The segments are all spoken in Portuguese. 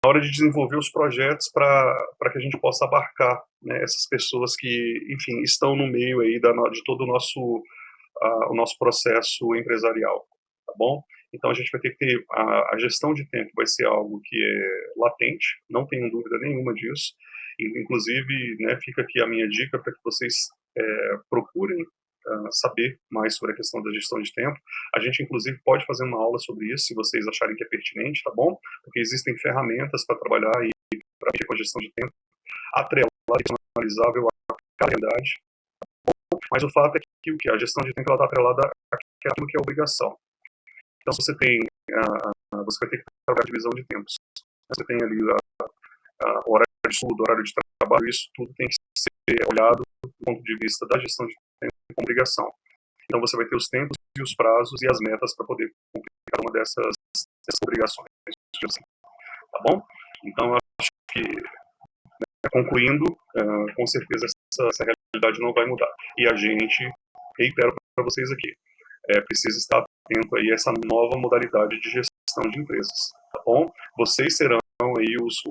hora de desenvolver os projetos para que a gente possa abarcar, né, essas pessoas que, enfim, estão no meio aí de todo o nosso processo empresarial, tá bom? Então a gente vai ter que ter a gestão de tempo vai ser algo que é latente, não tenho dúvida nenhuma disso. Inclusive, né, fica aqui a minha dica para que vocês procurem saber mais sobre a questão da gestão de tempo. A gente, inclusive, pode fazer uma aula sobre isso, se vocês acharem que é pertinente, tá bom? Porque existem ferramentas para trabalhar e para mexer com a gestão de tempo, atrelada e personalizável à calendário. Mas o fato é que a gestão de tempo está atrelada àquilo que é obrigação. Então, se você tem, você vai ter que trabalhar a divisão de tempos. Você tem ali o horário de estudo, horário de trabalho, isso tudo tem que ser olhado do ponto de vista da gestão de tempo como obrigação. Então, você vai ter os tempos e os prazos e as metas para poder cumprir cada uma dessas obrigações. Tá bom? Então, eu acho que, concluindo, com certeza essa realidade não vai mudar. E a gente, reitero para vocês aqui, precisa estar atento aí a essa nova modalidade de gestão de empresas, tá bom? Vocês serão aí os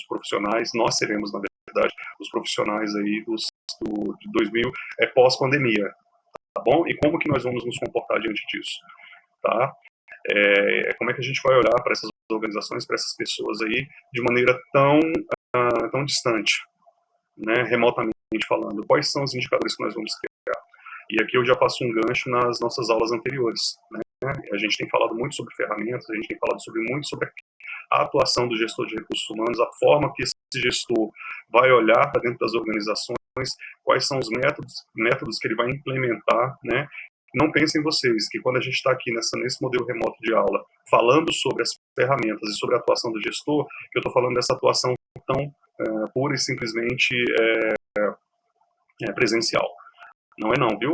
profissionais, nós seremos, na verdade, os profissionais aí de 2000, pós-pandemia, tá bom? E como que nós vamos nos comportar diante disso, tá? Como é que a gente vai olhar para essas organizações, para essas pessoas aí, de maneira tão distante, né, remotamente falando? Quais são os indicadores que nós vamos criar? E aqui eu já faço um gancho nas nossas aulas anteriores, né? A gente tem falado muito sobre ferramentas, a gente tem falado muito sobre a atuação do gestor de recursos humanos, a forma que esse gestor vai olhar para dentro das organizações, quais são os métodos que ele vai implementar, né? Não pensem vocês que quando a gente está aqui nesse modelo remoto de aula, falando sobre as ferramentas e sobre a atuação do gestor, que eu estou falando dessa atuação tão pura e simplesmente presencial. Não é não, viu?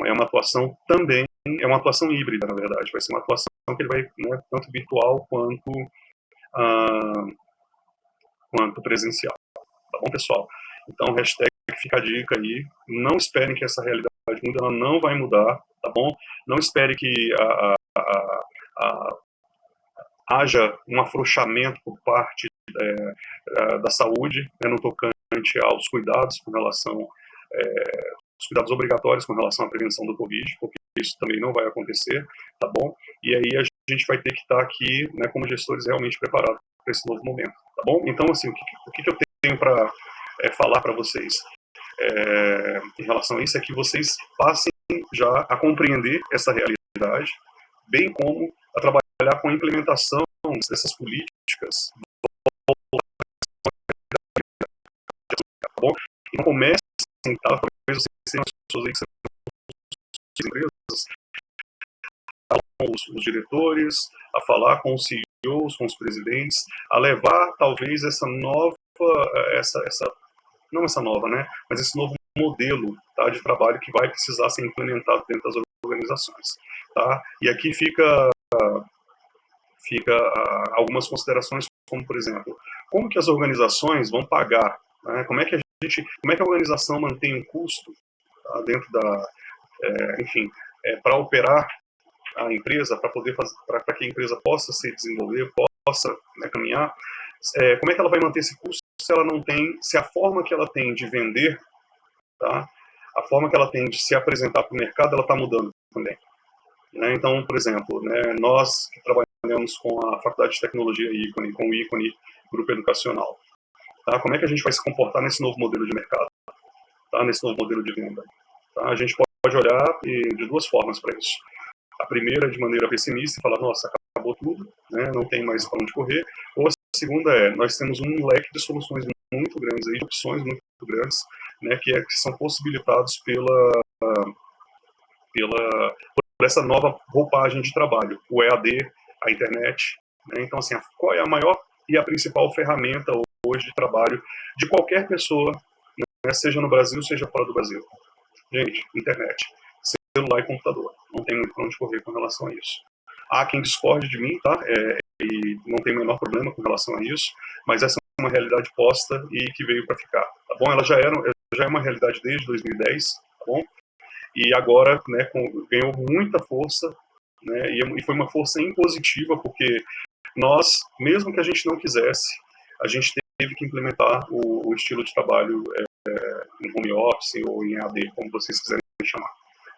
É uma atuação também, é uma atuação híbrida, na verdade. Vai ser uma atuação que ele vai, né, tanto virtual quanto presencial. Tá bom, pessoal? Então, hashtag fica a dica aí. Não esperem que essa realidade mude, ela não vai mudar, tá bom? Não espere que haja um afrouxamento por parte da saúde, né, no tocante aos cuidados com relação os cuidados obrigatórios com relação à prevenção do Covid, porque isso também não vai acontecer, tá bom? E aí a gente vai ter que estar aqui, né, como gestores realmente preparados para esse novo momento, tá bom? Então, assim, o que eu tenho para falar para vocês em relação a isso é que vocês passem já a compreender essa realidade, bem como a trabalhar com a implementação dessas políticas, tá bom? Então, comecem, tá? Talvez vocês tenham pessoas aí que são empresas, a falar com os diretores, a falar com os CEOs, com os presidentes, a levar talvez essa nova, não essa nova, né, mas esse novo modelo, tá, de trabalho que vai precisar ser implementado dentro das organizações, tá? E aqui fica algumas considerações, como por exemplo, como que as organizações vão pagar, né? Como é que a organização mantém um custo, tá, dentro enfim, para operar a empresa, para poder fazer, para que a empresa possa se desenvolver, possa, né, caminhar, como é que ela vai manter esse custo se ela não tem, se a forma que ela tem de vender, tá, a forma que ela tem de se apresentar para o mercado, ela está mudando também, né? Então, por exemplo, né, nós que trabalhamos com a Faculdade de Tecnologia ICONE, com o ICONE Grupo Educacional, tá, como é que a gente vai se comportar nesse novo modelo de mercado, tá, nesse novo modelo de venda? Tá? A gente pode olhar de duas formas para isso. A primeira, de maneira pessimista, falar, nossa, acabou tudo, né, não tem mais para onde correr. Ou a segunda nós temos um leque de soluções muito grandes, aí, de opções muito grandes, né, que são possibilitados por essa nova roupagem de trabalho, o EAD, a internet, né? Então, assim, qual é a maior e a principal ferramenta hoje de trabalho de qualquer pessoa, né, seja no Brasil, seja fora do Brasil? Gente, internet, celular e computador. Não tem muito para onde correr com relação a isso. Há quem discorde de mim, tá? E não tem o menor problema com relação a isso, mas essa é uma realidade posta e que veio para ficar, tá bom? Ela já é uma realidade desde 2010, tá bom? E agora, né, ganhou muita força, né, e foi uma força impositiva, porque nós, mesmo que a gente não quisesse, a gente teve que implementar o estilo de trabalho em home office ou em EAD, como vocês quiserem chamar.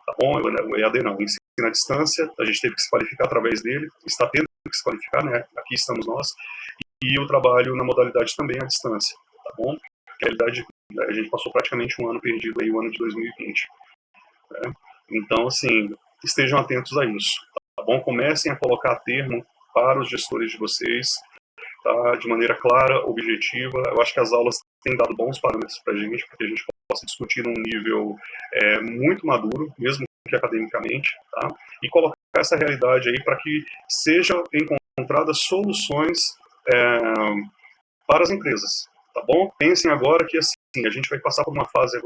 Tá bom? O EAD não, o ensino à distância, a gente teve que se qualificar através dele, está tendo que se qualificar, né? Aqui estamos nós, e o trabalho na modalidade também à distância, tá bom? Na realidade, a gente passou praticamente um ano perdido aí, o ano de 2020. Né? Então, assim, estejam atentos a isso, tá bom? Comecem a colocar termo para os gestores de vocês, tá? De maneira clara, objetiva. Eu acho que as aulas têm dado bons parâmetros para a gente, para que a gente possa discutir num nível muito maduro, mesmo que academicamente, tá? E colocar essa realidade aí para que sejam encontradas soluções para as empresas, tá bom? Pensem agora que, assim, a gente vai passar por uma fase,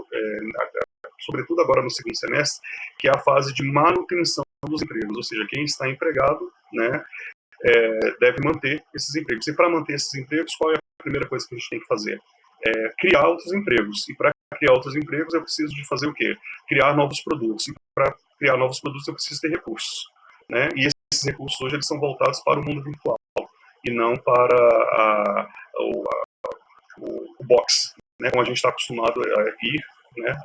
sobretudo agora no segundo semestre, que é a fase de manutenção dos empregos, ou seja, quem está empregado, né, deve manter esses empregos. E para manter esses empregos, qual é a primeira coisa que a gente tem que fazer? Criar outros empregos. E para criar outros empregos, eu preciso de fazer o quê? Criar novos produtos. E para criar novos produtos, eu preciso ter recursos. Né? E esses recursos hoje eles são voltados para o mundo virtual e não para o box, né? Como a gente está acostumado a ir, né?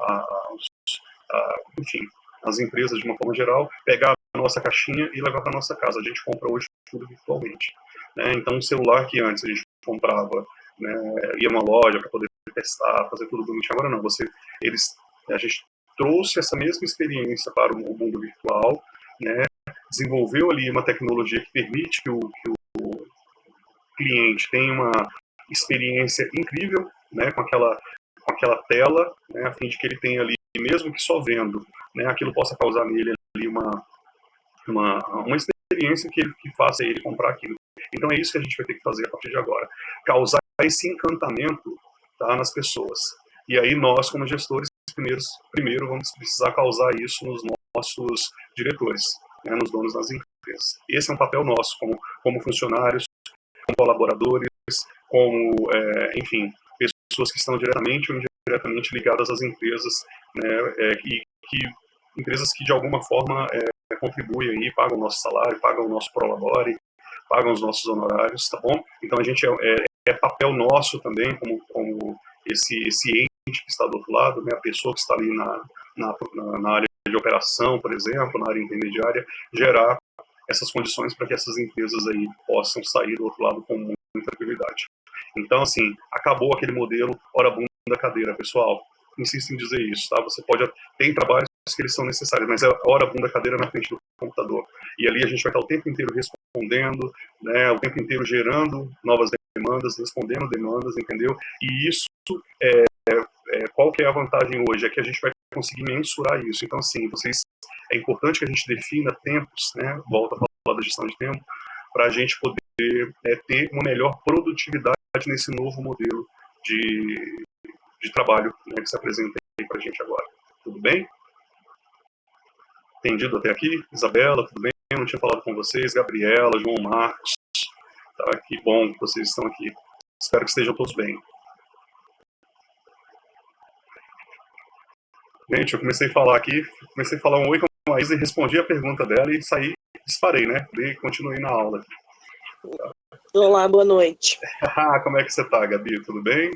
Enfim, as empresas de uma forma geral, pegar a nossa caixinha e levar para nossa casa. A gente compra hoje tudo virtualmente. Né? Então, um celular que antes a gente comprava, né, ia numa loja para poder testar, fazer tudo bonitinho. Agora não, a gente trouxe essa mesma experiência para o mundo virtual, né, desenvolveu ali uma tecnologia que permite que o cliente tenha uma experiência incrível, né, com aquela tela, né, a fim de que ele tenha ali, mesmo que só vendo, né, aquilo possa causar nele ali uma experiência que faça ele comprar aquilo. Então é isso que a gente vai ter que fazer a partir de agora, causar esse encantamento, tá, nas pessoas. E aí nós, como gestores, primeiro vamos precisar causar isso nos nossos diretores, né, nos donos das empresas. Esse é um papel nosso, como funcionários, como colaboradores, como, enfim, pessoas que estão diretamente ou indiretamente ligadas às empresas, né, empresas que de alguma forma contribuem aí, pagam o nosso salário, pagam o nosso prolabore, pagam os nossos honorários, tá bom? Então a gente é papel nosso também, como esse ente que está do outro lado, né, a pessoa que está ali na área de operação, por exemplo, na área intermediária, gerar essas condições para que essas empresas aí possam sair do outro lado com muita tranquilidade. Então, assim, acabou aquele modelo hora bunda cadeira, pessoal. Insisto em dizer isso, tá? Você pode tem trabalhos que eles são necessários, mas é hora bunda cadeira na frente do computador. E ali a gente vai estar o tempo inteiro respondendo, né, o tempo inteiro gerando novas demandas, respondendo demandas, entendeu? E isso, qual que é a vantagem hoje? É que a gente vai conseguir mensurar isso. Então, assim, é importante que a gente defina tempos, né? Volta a falar da gestão de tempo, para a gente poder ter uma melhor produtividade nesse novo modelo de trabalho, né, que se apresenta aí para a gente agora. Tudo bem? Entendido até aqui? Isabela, tudo bem? Eu não tinha falado com vocês. Gabriela, João Marcos. Tá? Que bom que vocês estão aqui. Espero que estejam todos bem. Gente, eu comecei a falar aqui, comecei a falar um oi com a Isa e respondi a pergunta dela e saí, disparei, né? E continuei na aula. Tá. Olá, boa noite. Como é que você tá, Gabi? Tudo bem?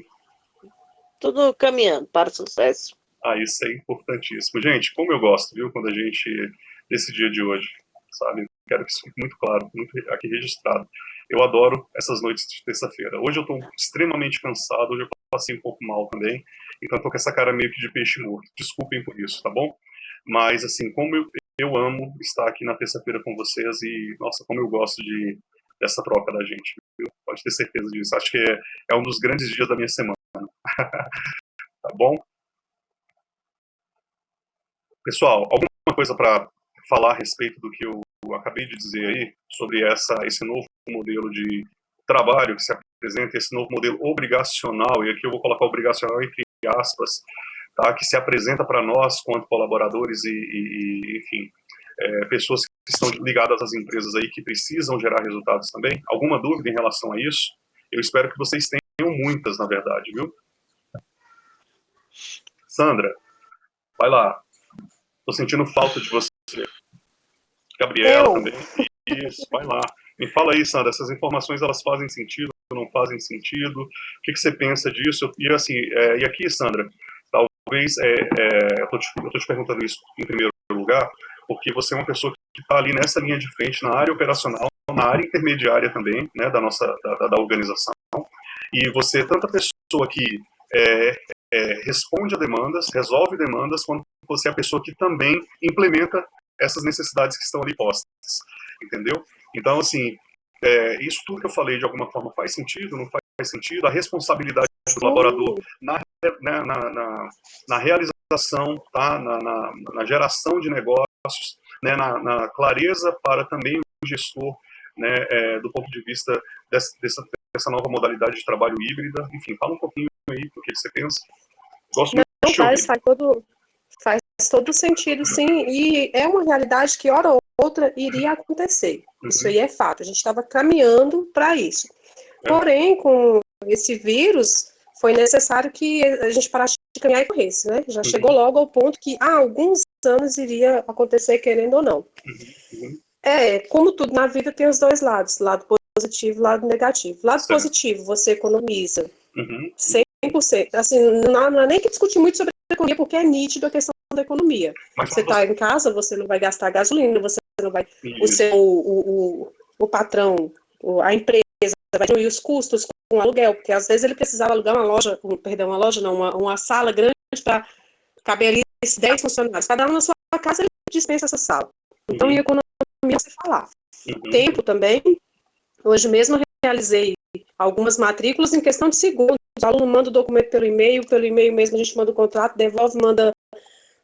Tudo caminhando para o sucesso. Isso é importantíssimo. Gente, como eu gosto, viu, quando a gente, desse dia de hoje, sabe? Quero que isso fique muito claro, muito aqui registrado. Eu adoro essas noites de terça-feira. Hoje eu estou extremamente cansado, hoje eu passei um pouco mal também, então estou com essa cara meio que de peixe morto. Desculpem por isso, tá bom? Mas, assim, como eu amo estar aqui na terça-feira com vocês e, nossa, como eu gosto dessa troca da gente, viu? Pode ter certeza disso. Acho que é um dos grandes dias da minha semana. Tá bom? Pessoal, alguma coisa para falar a respeito do que eu acabei de dizer aí, sobre esse novo modelo de trabalho que se apresenta, esse novo modelo obrigacional, e aqui eu vou colocar obrigacional entre aspas, tá, que se apresenta para nós, quanto colaboradores enfim, pessoas que estão ligadas às empresas aí, que precisam gerar resultados também. Alguma dúvida em relação a isso? Eu espero que vocês tenham muitas, na verdade, viu? Sandra, vai lá. Tô sentindo falta de você. Gabriela também. Isso, vai lá. Me fala aí, Sandra, essas informações, elas fazem sentido, não fazem sentido? O que você pensa disso? E assim, e aqui, Sandra, talvez, eu tô te perguntando isso em primeiro lugar, porque você é uma pessoa que está ali nessa linha de frente, na área operacional, na área intermediária também, né, da organização, e você é tanta pessoa que é, responde a demandas, resolve demandas, quando você é a pessoa que também implementa essas necessidades que estão ali postas, entendeu? Então, assim, isso tudo que eu falei, de alguma forma, faz sentido, não faz sentido? A responsabilidade do colaborador né, na realização, tá? Na geração de negócios, né, na clareza para também o gestor, né, do ponto de vista dessa nova modalidade de trabalho híbrida. Enfim, fala um pouquinho aí do que você pensa. Gosto muito de te ouvir. Faz todo sentido, sim, e é uma realidade que, hora ou outra, iria acontecer. Isso aí é fato, a gente estava caminhando para isso. Porém, com esse vírus, foi necessário que a gente parasse de caminhar e corresse, né? Já chegou logo ao ponto que há alguns anos iria acontecer, querendo ou não. Como tudo na vida tem os dois lados, lado positivo e lado negativo. Lado positivo, você economiza 100%. Assim, não há nem que discutir muito sobre a economia, porque é nítido a questão da economia. Mas você está em casa, você não vai gastar gasolina, você não vai... O patrão, a empresa vai diminuir os custos com aluguel, porque às vezes ele precisava alugar uma sala grande para caber ali 10 funcionários. Cada um na sua casa, ele dispensa essa sala. Então, em economia, você falar. Tempo também. Hoje mesmo eu realizei algumas matrículas em questão de segundos. O aluno manda o documento pelo e-mail mesmo a gente manda o contrato, devolve,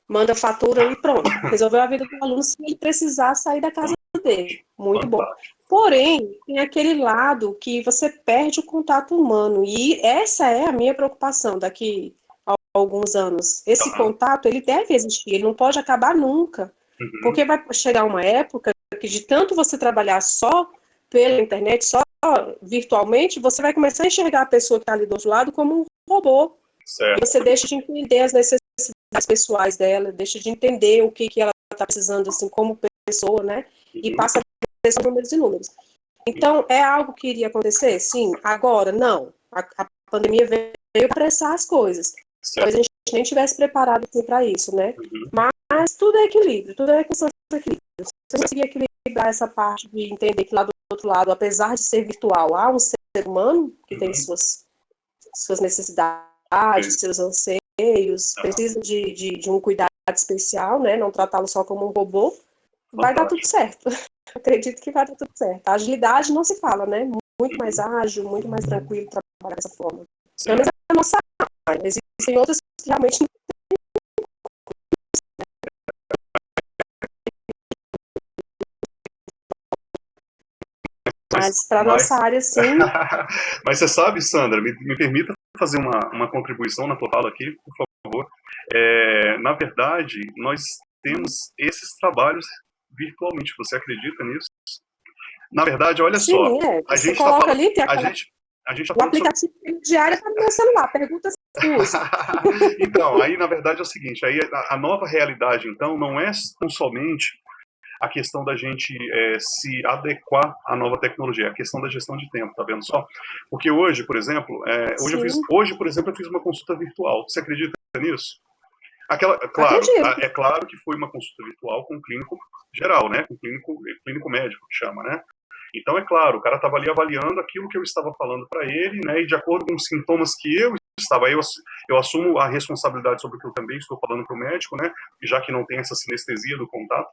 manda fatura e pronto. Resolveu a vida do aluno sem ele precisar sair da casa dele. Muito bom. Porém, tem aquele lado que você perde o contato humano. E essa é a minha preocupação daqui a alguns anos. Esse contato, ele deve existir, ele não pode acabar nunca. Porque vai chegar uma época que de tanto você trabalhar só pela internet, só virtualmente, você vai começar a enxergar a pessoa que está ali do outro lado como um robô. Certo. E você deixa de entender as necessidades pessoais dela, deixa de entender o que ela está precisando, assim, como pessoa, né? E passa a ter números e números. Então, é algo que iria acontecer? Sim. Agora, não. A pandemia veio apressar as coisas. Talvez a gente nem tivesse preparado assim, para isso, né? Mas tudo é equilíbrio, tudo é questão de equilíbrio. Se você conseguir equilibrar essa parte de entender que lá do outro lado, apesar de ser virtual, há um ser humano que tem suas necessidades, seus anseios, precisa de um cuidado especial, né? Não tratá-lo só como um robô, vai dar tudo certo. Acredito que vai dar tudo certo. A agilidade não se fala, né? Muito mais ágil, muito mais tranquilo trabalhar dessa forma. Pelo menos é a nossa área. Existem outras que realmente não. Mas para a nossa área, sim. Mas você sabe, Sandra, me permita fazer uma contribuição na tua fala aqui, por favor. Na verdade, nós temos esses trabalhos virtualmente. Você acredita nisso? Na verdade, olha sim, só. A gente coloca ali, tem o aplicativo diário para o meu celular. Pergunta se usa. Então, aí, na verdade, é o seguinte. Aí, a nova realidade, então, não é tão somente a questão da gente se adequar à nova tecnologia, a questão da gestão de tempo, tá vendo só? Porque hoje, por exemplo, eu fiz uma consulta virtual. Você acredita nisso? É claro que foi uma consulta virtual com um clínico geral, né? Com clínico médico, que chama, né? Então, é claro, o cara estava ali avaliando aquilo que eu estava falando para ele, né? E de acordo com os sintomas que eu estava, eu assumo a responsabilidade sobre o que eu também estou falando para o médico, né? Já que não tem essa sinestesia do contato,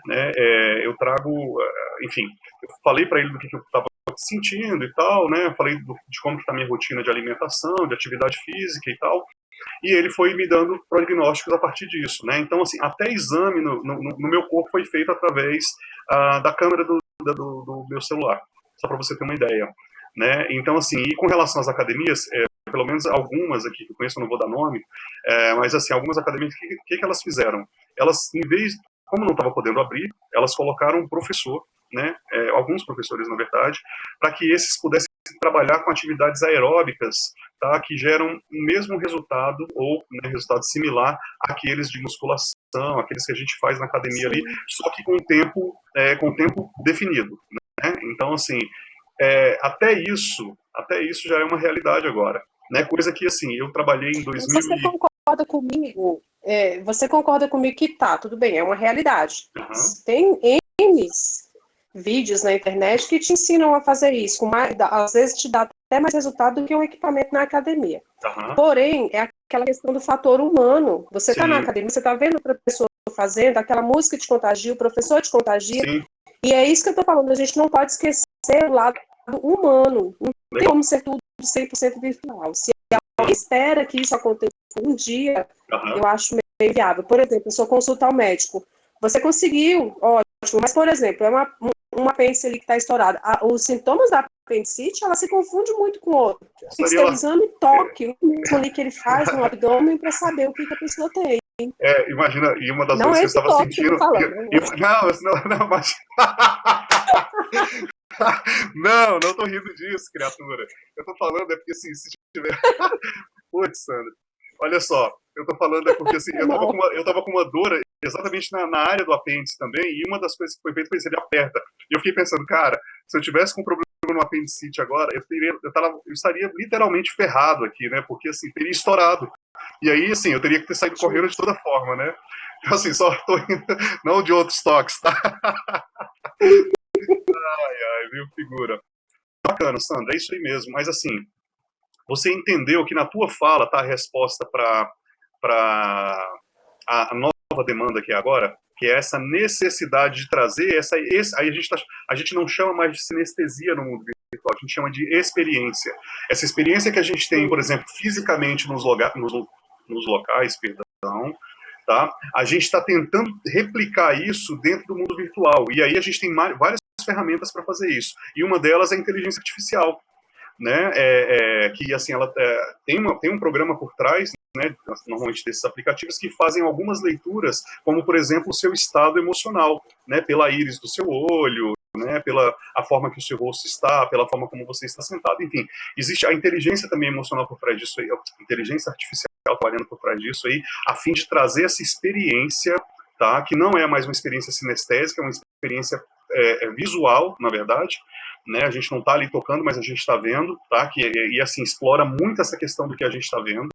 né? Eu trago, enfim, eu falei para ele do que eu estava sentindo e tal, né? Eu falei de como está a minha rotina de alimentação, de atividade física e tal. E ele foi me dando prognósticos a partir disso, né? Então, assim, até exame no meu corpo foi feito através da câmera do meu celular, só para você ter uma ideia, né? Então, assim, e com relação às academias, pelo menos algumas aqui que eu conheço, eu não vou dar nome, mas, assim, algumas academias, o que elas fizeram? Elas, em vez, como não estava podendo abrir, elas colocaram um professor, né? Alguns professores, na verdade, para que esses pudessem trabalhar com atividades aeróbicas, tá, que geram o mesmo resultado ou resultado similar àqueles de musculação, aqueles que a gente faz na academia ali, só que com tempo definido, né? Então, assim, até isso já é uma realidade agora, né? Coisa que, assim, eu trabalhei em Mas 2000 você e... concorda comigo? Você concorda comigo que tá, tudo bem, é uma realidade. Aham, Tem N vídeos na internet que te ensinam a fazer isso, às vezes te dá até mais resultado do que um equipamento na academia. aham, Porém, é aquela questão do fator humano. Você está na sim, academia, você está vendo outra pessoa fazendo, aquela música te contagia, o professor te contagia, sim, e é isso que eu estou falando, a gente não pode esquecer o lado humano. Não tem legal. como ser tudo 100% virtual. Se alguém espera que isso aconteça um dia, Aham, eu acho meio viável. Por exemplo, a sua consulta ao médico. Você conseguiu, ótimo, mas, por exemplo, é uma apêndice ali que está estourada. Os sintomas da apendicite, ela se confunde muito com o outro. Tem que estaria ter um lá. exame toque, o mesmo ali que ele faz no abdômen para saber o que a pessoa tem. Imagina, e uma das Não coisas é que eu esse estava toque que eu sentindo... tô falando. não, não, mas... não tô rindo disso, criatura. Eu tô falando porque, assim, se tiver... Putz, Sandra, olha só, eu tô falando porque, assim, Não. eu tava com uma dor exatamente na área do apêndice também, e uma das coisas que foi feita foi ele aperta. E eu fiquei pensando, cara, se eu tivesse com um problema no apendicite agora, eu estaria literalmente ferrado aqui, né? Porque, assim, teria estourado. E aí, assim, eu teria que ter saído correndo de toda forma, né? Então, assim, só tô indo, não de outros toques, tá? Ai, viu, figura. Bacana, Sandra, é isso aí mesmo. Mas, assim, você entendeu que na tua fala tá a resposta para a nova demanda que é agora, que é essa necessidade de trazer aí a gente não chama mais de sinestesia no mundo virtual, a gente chama de experiência. Essa experiência que a gente tem, por exemplo, fisicamente nos locais, perdão, tá? A gente está tentando replicar isso dentro do mundo virtual. E aí a gente tem várias ferramentas para fazer isso. E uma delas é a inteligência artificial, né? Que assim ela tem um programa por trás, né? Normalmente desses aplicativos que fazem algumas leituras, como por exemplo o seu estado emocional, né? Pela íris do seu olho, né? Pela a forma que o seu rosto está, pela forma como você está sentado, enfim, existe a inteligência também emocional por trás disso aí, a inteligência artificial trabalhando por trás disso aí, a fim de trazer essa experiência, tá? Que não é mais uma experiência sinestésica, é uma experiência visual, na verdade, né? A gente não está ali tocando, mas a gente está vendo, tá? E assim explora muito essa questão do que a gente está vendo,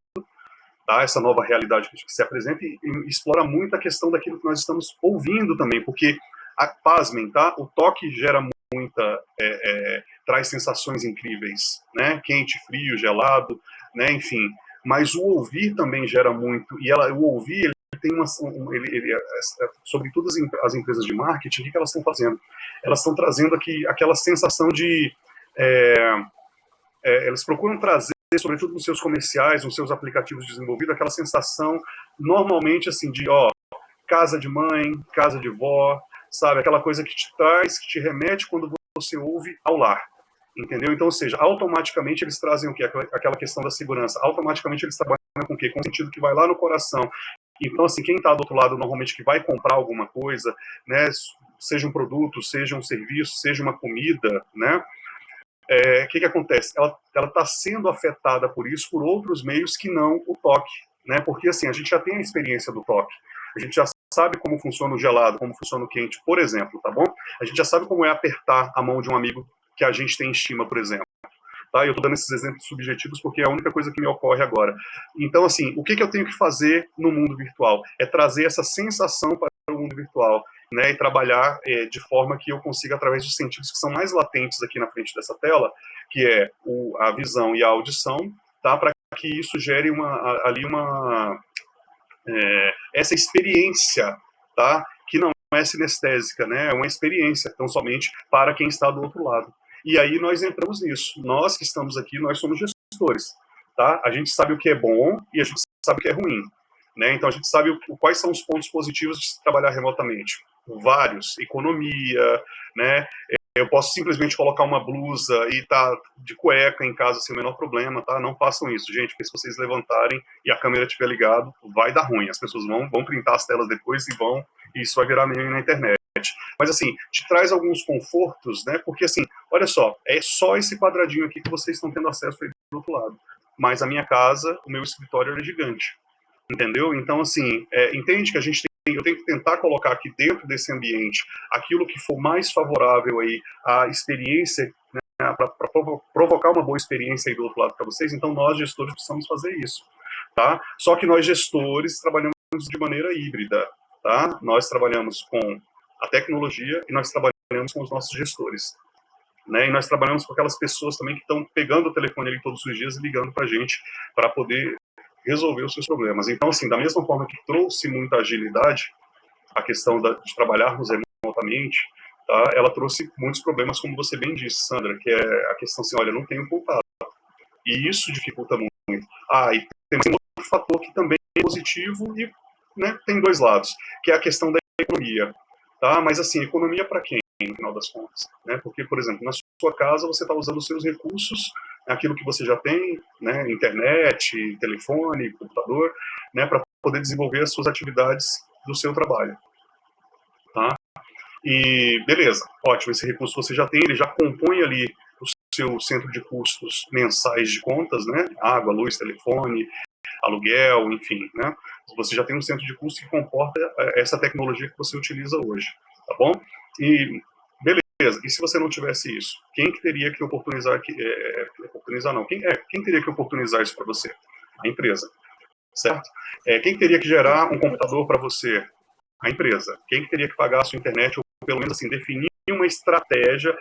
tá? Essa nova realidade que se apresenta e explora muito a questão daquilo que nós estamos ouvindo também, porque pasmem, tá? O toque gera muita, traz sensações incríveis, né? Quente, frio, gelado, né? Enfim. Mas o ouvir também gera muito e o ouvir ele tem sobretudo as empresas de marketing, o que elas estão fazendo? Elas estão trazendo aquela sensação de elas procuram trazer, sobretudo nos seus comerciais, nos seus aplicativos desenvolvidos, aquela sensação normalmente assim de casa de mãe, casa de vó, sabe, aquela coisa que te traz, que te remete quando você ouve ao lar. Entendeu? Então, ou seja, automaticamente eles trazem o quê? Aquela questão da segurança. Automaticamente eles trabalham com o quê? Com o sentido que vai lá no coração. Então, assim, quem está do outro lado, normalmente, que vai comprar alguma coisa, né, seja um produto, seja um serviço, seja uma comida, né, que acontece? Ela está sendo afetada por isso, por outros meios que não o toque, né, porque, assim, a gente já tem a experiência do toque. A gente já sabe como funciona o gelado, como funciona o quente, por exemplo, tá bom? A gente já sabe como é apertar a mão de um amigo que a gente tem em estima, por exemplo. Tá? Eu estou dando esses exemplos subjetivos porque é a única coisa que me ocorre agora. Então, assim, o que eu tenho que fazer no mundo virtual? É trazer essa sensação para o mundo virtual, né, e trabalhar de forma que eu consiga, através dos sentidos que são mais latentes aqui na frente dessa tela, que é a visão e a audição, tá? Para que isso gere essa experiência, tá? Que não é sinestésica, né? É uma experiência, então somente para quem está do outro lado. E aí nós entramos nisso. Nós que estamos aqui, nós somos gestores, tá? A gente sabe o que é bom e a gente sabe o que é ruim, né? Então a gente sabe quais são os pontos positivos de se trabalhar remotamente. Vários, economia, né? Eu posso simplesmente colocar uma blusa e tá de cueca em casa sem o menor problema, tá? Não façam isso, gente, porque se vocês levantarem e a câmera estiver ligada, vai dar ruim. As pessoas vão printar as telas depois e isso vai virar meme na internet. Mas, assim, te traz alguns confortos, né? Porque, assim, olha só, é só esse quadradinho aqui que vocês estão tendo acesso aí do outro lado. Mas a minha casa, o meu escritório é gigante, entendeu? Então, assim, entende que a gente eu tenho que tentar colocar aqui dentro desse ambiente aquilo que for mais favorável aí à experiência, né, para provocar uma boa experiência aí do outro lado para vocês. Então nós gestores precisamos fazer isso, tá? Só que nós gestores trabalhamos de maneira híbrida, tá? Nós trabalhamos com a tecnologia e nós trabalhamos com os nossos gestores, né? E nós trabalhamos com aquelas pessoas também que estão pegando o telefone ali todos os dias e ligando para a gente para poder resolver os seus problemas. Então, assim, da mesma forma que trouxe muita agilidade a questão de trabalharmos remotamente, tá? Ela trouxe muitos problemas, como você bem disse, Sandra, que é a questão assim, olha, não tenho contato. E isso dificulta muito. E tem um outro fator que também é positivo e, né, tem dois lados, que é a questão da economia, tá? Mas assim, economia para quem, no final das contas, né? Porque, por exemplo, na sua casa você está usando os seus recursos, aquilo que você já tem, né, internet, telefone, computador, né, para poder desenvolver as suas atividades do seu trabalho, tá? E beleza, ótimo, esse recurso você já tem, ele já compõe ali o seu centro de custos mensais de contas, né, água, luz, telefone, aluguel, enfim, né, você já tem um centro de custos que comporta essa tecnologia que você utiliza hoje, tá bom? E beleza, e se você não tivesse isso, quem que teria que oportunizar, quem teria que oportunizar isso para você? A empresa, certo? Quem teria que gerar um computador para você? A empresa. Quem que teria que pagar a sua internet, ou pelo menos assim, definir uma estratégia.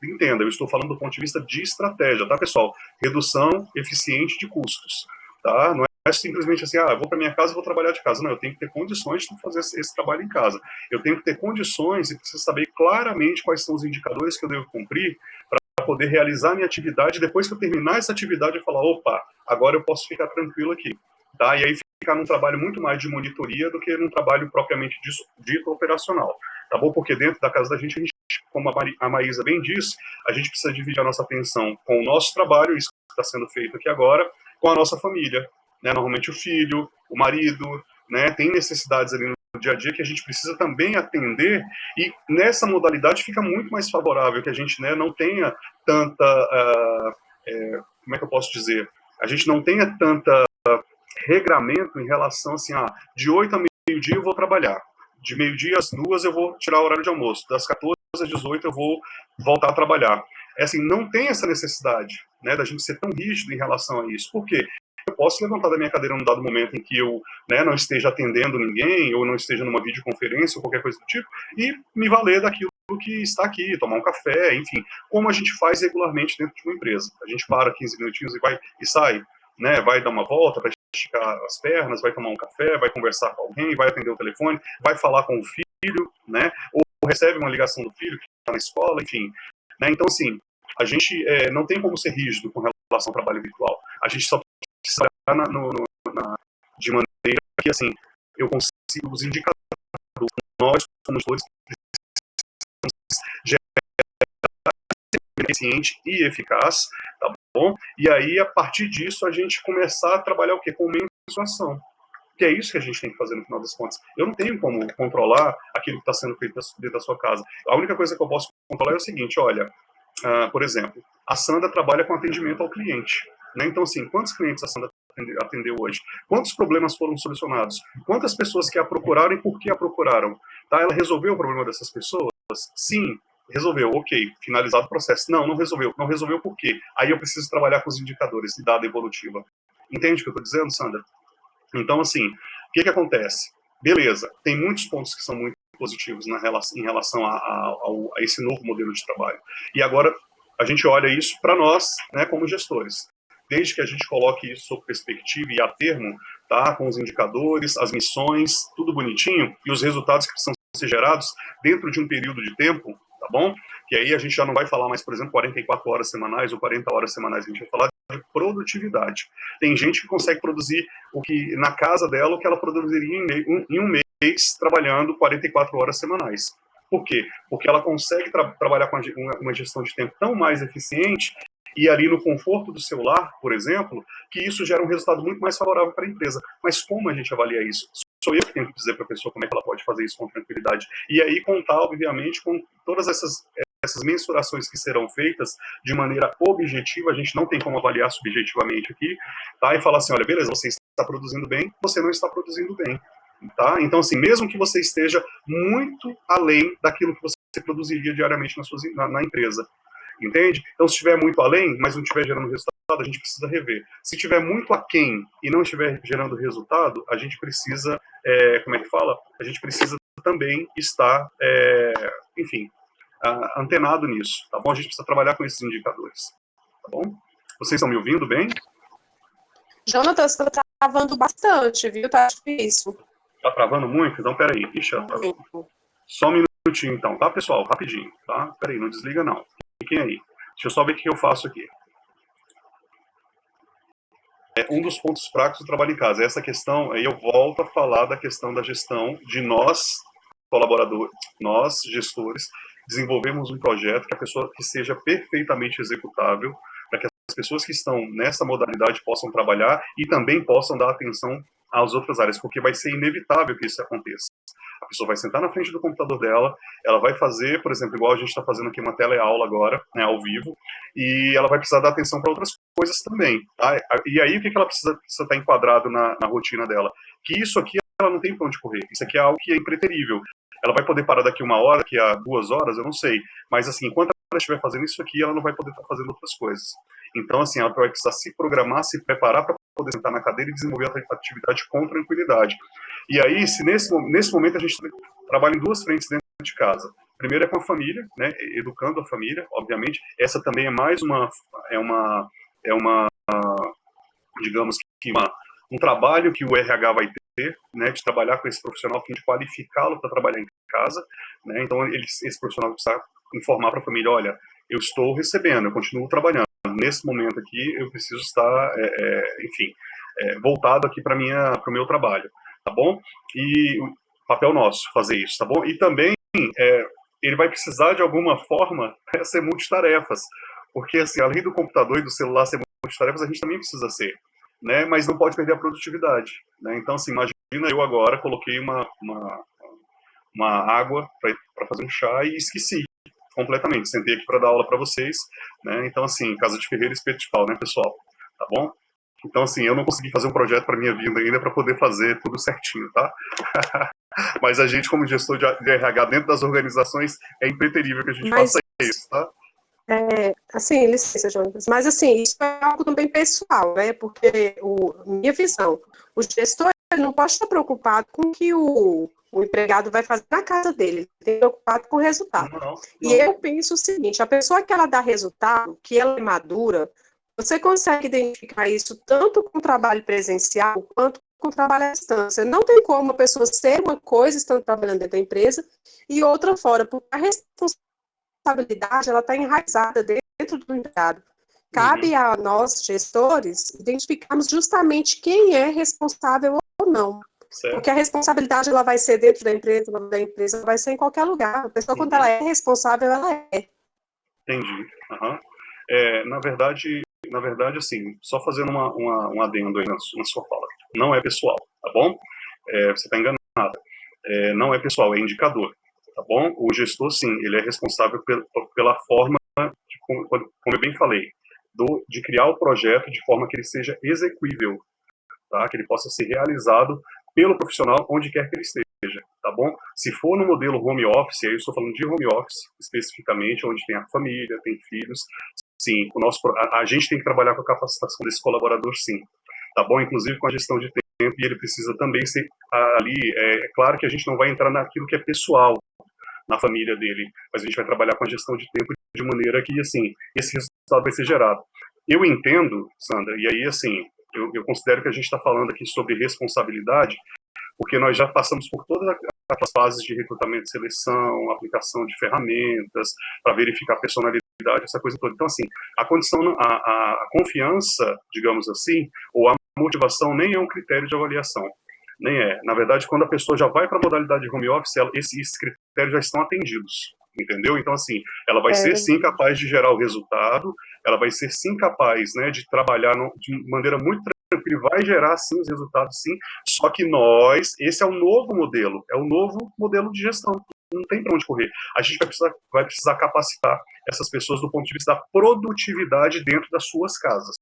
Entenda, eu estou falando do ponto de vista de estratégia, tá, pessoal? Redução eficiente de custos, tá? Não é simplesmente assim, eu vou para minha casa e vou trabalhar de casa. Não, eu tenho que ter condições de fazer esse trabalho em casa. Eu tenho que ter condições e preciso saber claramente quais são os indicadores que eu devo cumprir para poder realizar minha atividade. Depois que eu terminar essa atividade, eu falar, opa, agora eu posso ficar tranquilo aqui, tá? E aí ficar num trabalho muito mais de monitoria do que num trabalho propriamente dito operacional, tá bom? Porque dentro da casa da gente, como a Maísa bem disse, a gente precisa dividir a nossa atenção com o nosso trabalho, isso que está sendo feito aqui agora, com a nossa família, né? Normalmente o filho, o marido, né? Tem necessidades ali no dia a dia que a gente precisa também atender, e nessa modalidade fica muito mais favorável que a gente, né, não tenha tanta, como é que eu posso dizer, a gente não tenha tanta regramento em relação assim, de 8 a meio-dia eu vou trabalhar, de meio-dia às 2 eu vou tirar o horário de almoço, das 14 às 18 eu vou voltar a trabalhar. Assim, não tem essa necessidade, né, da gente ser tão rígido em relação a isso. Por quê? Eu posso levantar da minha cadeira num dado momento em que eu, né, não esteja atendendo ninguém, ou não esteja numa videoconferência, ou qualquer coisa do tipo, e me valer daquilo que está aqui, tomar um café, enfim, como a gente faz regularmente dentro de uma empresa. A gente para 15 minutinhos e vai e sai, né, vai dar uma volta, vai esticar as pernas, vai tomar um café, vai conversar com alguém, vai atender o telefone, vai falar com o filho, né, ou recebe uma ligação do filho que está na escola, enfim, né. Então, assim, a gente não tem como ser rígido com relação ao trabalho virtual. A gente só precisa trabalhar de maneira que, assim, eu consigo os indicadores, nós, como gestores, eficiente e eficaz, tá bom? E aí, a partir disso, a gente começar a trabalhar o quê? Com mensuração. Que é isso que a gente tem que fazer no final das contas. Eu não tenho como controlar aquilo que está sendo feito dentro da sua casa. A única coisa que eu posso controlar é o seguinte, olha, por exemplo, a Sandra trabalha com atendimento ao cliente, né? Então, assim, quantos clientes a Sandra atendeu hoje? Quantos problemas foram solucionados? Quantas pessoas que a procuraram e por que a procuraram? Tá? Ela resolveu o problema dessas pessoas? Sim, resolveu, ok, finalizado o processo. Não resolveu. Não resolveu por quê? Aí eu preciso trabalhar com os indicadores de dada evolutiva. Entende o que eu estou dizendo, Sandra? Então, assim, o que acontece? Beleza, tem muitos pontos que são muito positivos em relação a esse novo modelo de trabalho. E agora a gente olha isso para nós, né, como gestores. Desde que a gente coloque isso sob perspectiva e a termo, tá, com os indicadores, as missões, tudo bonitinho, e os resultados que precisam ser gerados dentro de um período de tempo, tá bom? Que aí a gente já não vai falar mais, por exemplo, 44 horas semanais ou 40 horas semanais, a gente vai falar de produtividade. Tem gente que consegue produzir o que na casa dela o que ela produziria em um mês trabalhando 44 horas semanais. Por quê? Porque ela consegue trabalhar com uma gestão de tempo tão mais eficiente e ali no conforto do seu lar, por exemplo, que isso gera um resultado muito mais favorável para a empresa. Mas como a gente avalia isso? Sou eu que tenho que dizer para a pessoa como é que ela pode fazer isso com tranquilidade. E aí contar, obviamente, com todas essas mensurações que serão feitas de maneira objetiva, a gente não tem como avaliar subjetivamente aqui, tá? E falar assim, olha, beleza, você está produzindo bem, você não está produzindo bem. tá? Então, assim, mesmo que você esteja muito além daquilo que você produziria diariamente na empresa, entende? Então, se estiver muito além, mas não estiver gerando resultado, a gente precisa rever. Se estiver muito aquém e não estiver gerando resultado, a gente precisa, como é que fala? A gente precisa também estar, enfim, antenado nisso, tá bom? A gente precisa trabalhar com esses indicadores, tá bom? Vocês estão me ouvindo bem? Jonathan, você está travando bastante, viu? Tá difícil. Tá travando muito? Então, peraí. Ixi, só um minutinho, então, tá, pessoal? Rapidinho, tá? Peraí, não desliga, não. Fiquem aí. Deixa eu só ver o que eu faço aqui. Um dos pontos fracos do trabalho em casa. Essa questão, aí eu volto a falar da questão da gestão de nós, colaboradores, nós, gestores, desenvolvemos um projeto que a pessoa que seja perfeitamente executável, para que as pessoas que estão nessa modalidade possam trabalhar e também possam dar atenção às outras áreas, porque vai ser inevitável que isso aconteça. A pessoa vai sentar na frente do computador dela, ela vai fazer, por exemplo, igual a gente está fazendo aqui uma teleaula agora, né, ao vivo, e ela vai precisar dar atenção para outras coisas também. Tá? E aí o que ela precisa estar enquadrado na rotina dela? Que isso aqui ela não tem para onde correr, isso aqui é algo que é impreterível. Ela vai poder parar daqui 1 hora, daqui a 2 horas, eu não sei, mas assim, enquanto ela estiver fazendo isso aqui, ela não vai poder estar fazendo outras coisas. Então, assim, ela vai precisar se programar, se preparar para poder sentar na cadeira e desenvolver a atividade com tranquilidade. E aí, se nesse momento a gente trabalha em 2 frentes dentro de casa. Primeiro é com a família, né, educando a família, obviamente. Essa também é mais uma digamos que um trabalho que o RH vai ter, né, de trabalhar com esse profissional, a fim de qualificá-lo para trabalhar em casa, né. Então esse profissional precisa informar para a família, olha, eu estou recebendo, eu continuo trabalhando. Nesse momento aqui, eu preciso estar, enfim, voltado aqui para o meu trabalho, tá bom? E o papel nosso, fazer isso, tá bom? E também, ele vai precisar, de alguma forma, ser multitarefas, porque, assim, além do computador e do celular ser multitarefas, a gente também precisa ser, né? Mas não pode perder a produtividade, né? Então, assim, imagina eu agora coloquei uma água para fazer um chá e esqueci completamente. Sentei aqui para dar aula para vocês, né? Então, assim, casa de ferreiro, espeto de pau, né, pessoal? Tá bom? Então, assim, eu não consegui fazer um projeto para minha vida ainda para poder fazer tudo certinho, tá? Mas a gente, como gestor de RH dentro das organizações, é impreterível que a gente faça isso, tá? Assim, licença, Jonas, mas assim, isso é algo também pessoal, né? Porque minha visão, o gestor ele não pode estar preocupado com o que o empregado vai fazer na casa dele, ele tem que estar preocupado com o resultado. Não. E eu penso o seguinte, a pessoa que ela dá resultado, que ela é madura, você consegue identificar isso tanto com o trabalho presencial quanto com o trabalho à distância. Não tem como a pessoa ser uma coisa estando trabalhando dentro da empresa e outra fora, porque a responsabilidade ela está enraizada dentro do empregado. Cabe a nós, gestores, identificarmos justamente quem é responsável ou não. Certo. Porque a responsabilidade ela vai ser dentro da empresa vai ser em qualquer lugar. A pessoa, quando ela é responsável, ela é. Entendi. Na verdade, assim, só fazendo um adendo aí na sua fala. Não é pessoal, tá bom? Você está enganado. Não é pessoal, é indicador, tá bom? O gestor, sim, ele é responsável pela forma, como eu bem falei, de criar o projeto de forma que ele seja execuível, tá? Que ele possa ser realizado pelo profissional onde quer que ele esteja, tá bom? Se for no modelo home office, aí eu estou falando de home office especificamente, onde tem a família, tem filhos, sim, a gente tem que trabalhar com a capacitação desse colaborador, sim, tá bom? Inclusive com a gestão de tempo, e ele precisa também ser ali, é claro que a gente não vai entrar naquilo que é pessoal na família dele, mas a gente vai trabalhar com a gestão de tempo de maneira que, assim, esse resultado vai ser gerado. Eu entendo, Sandra, e aí, assim, eu considero que a gente está falando aqui sobre responsabilidade, porque nós já passamos por todas as fases de recrutamento e seleção, aplicação de ferramentas, para verificar a personalidade, essa coisa toda. Então, assim, a condição, a confiança, digamos assim, ou a motivação nem é um critério de avaliação. Nem é. Na verdade, quando a pessoa já vai para a modalidade de home office, esses critérios já estão atendidos. Entendeu? Então, assim, ela vai ser sim capaz de gerar o resultado, ela vai ser sim capaz, né, de trabalhar de maneira muito tranquila, vai gerar sim os resultados sim, só que esse é o novo modelo de gestão, não tem para onde correr. A gente vai precisar capacitar essas pessoas do ponto de vista da produtividade dentro das suas casas.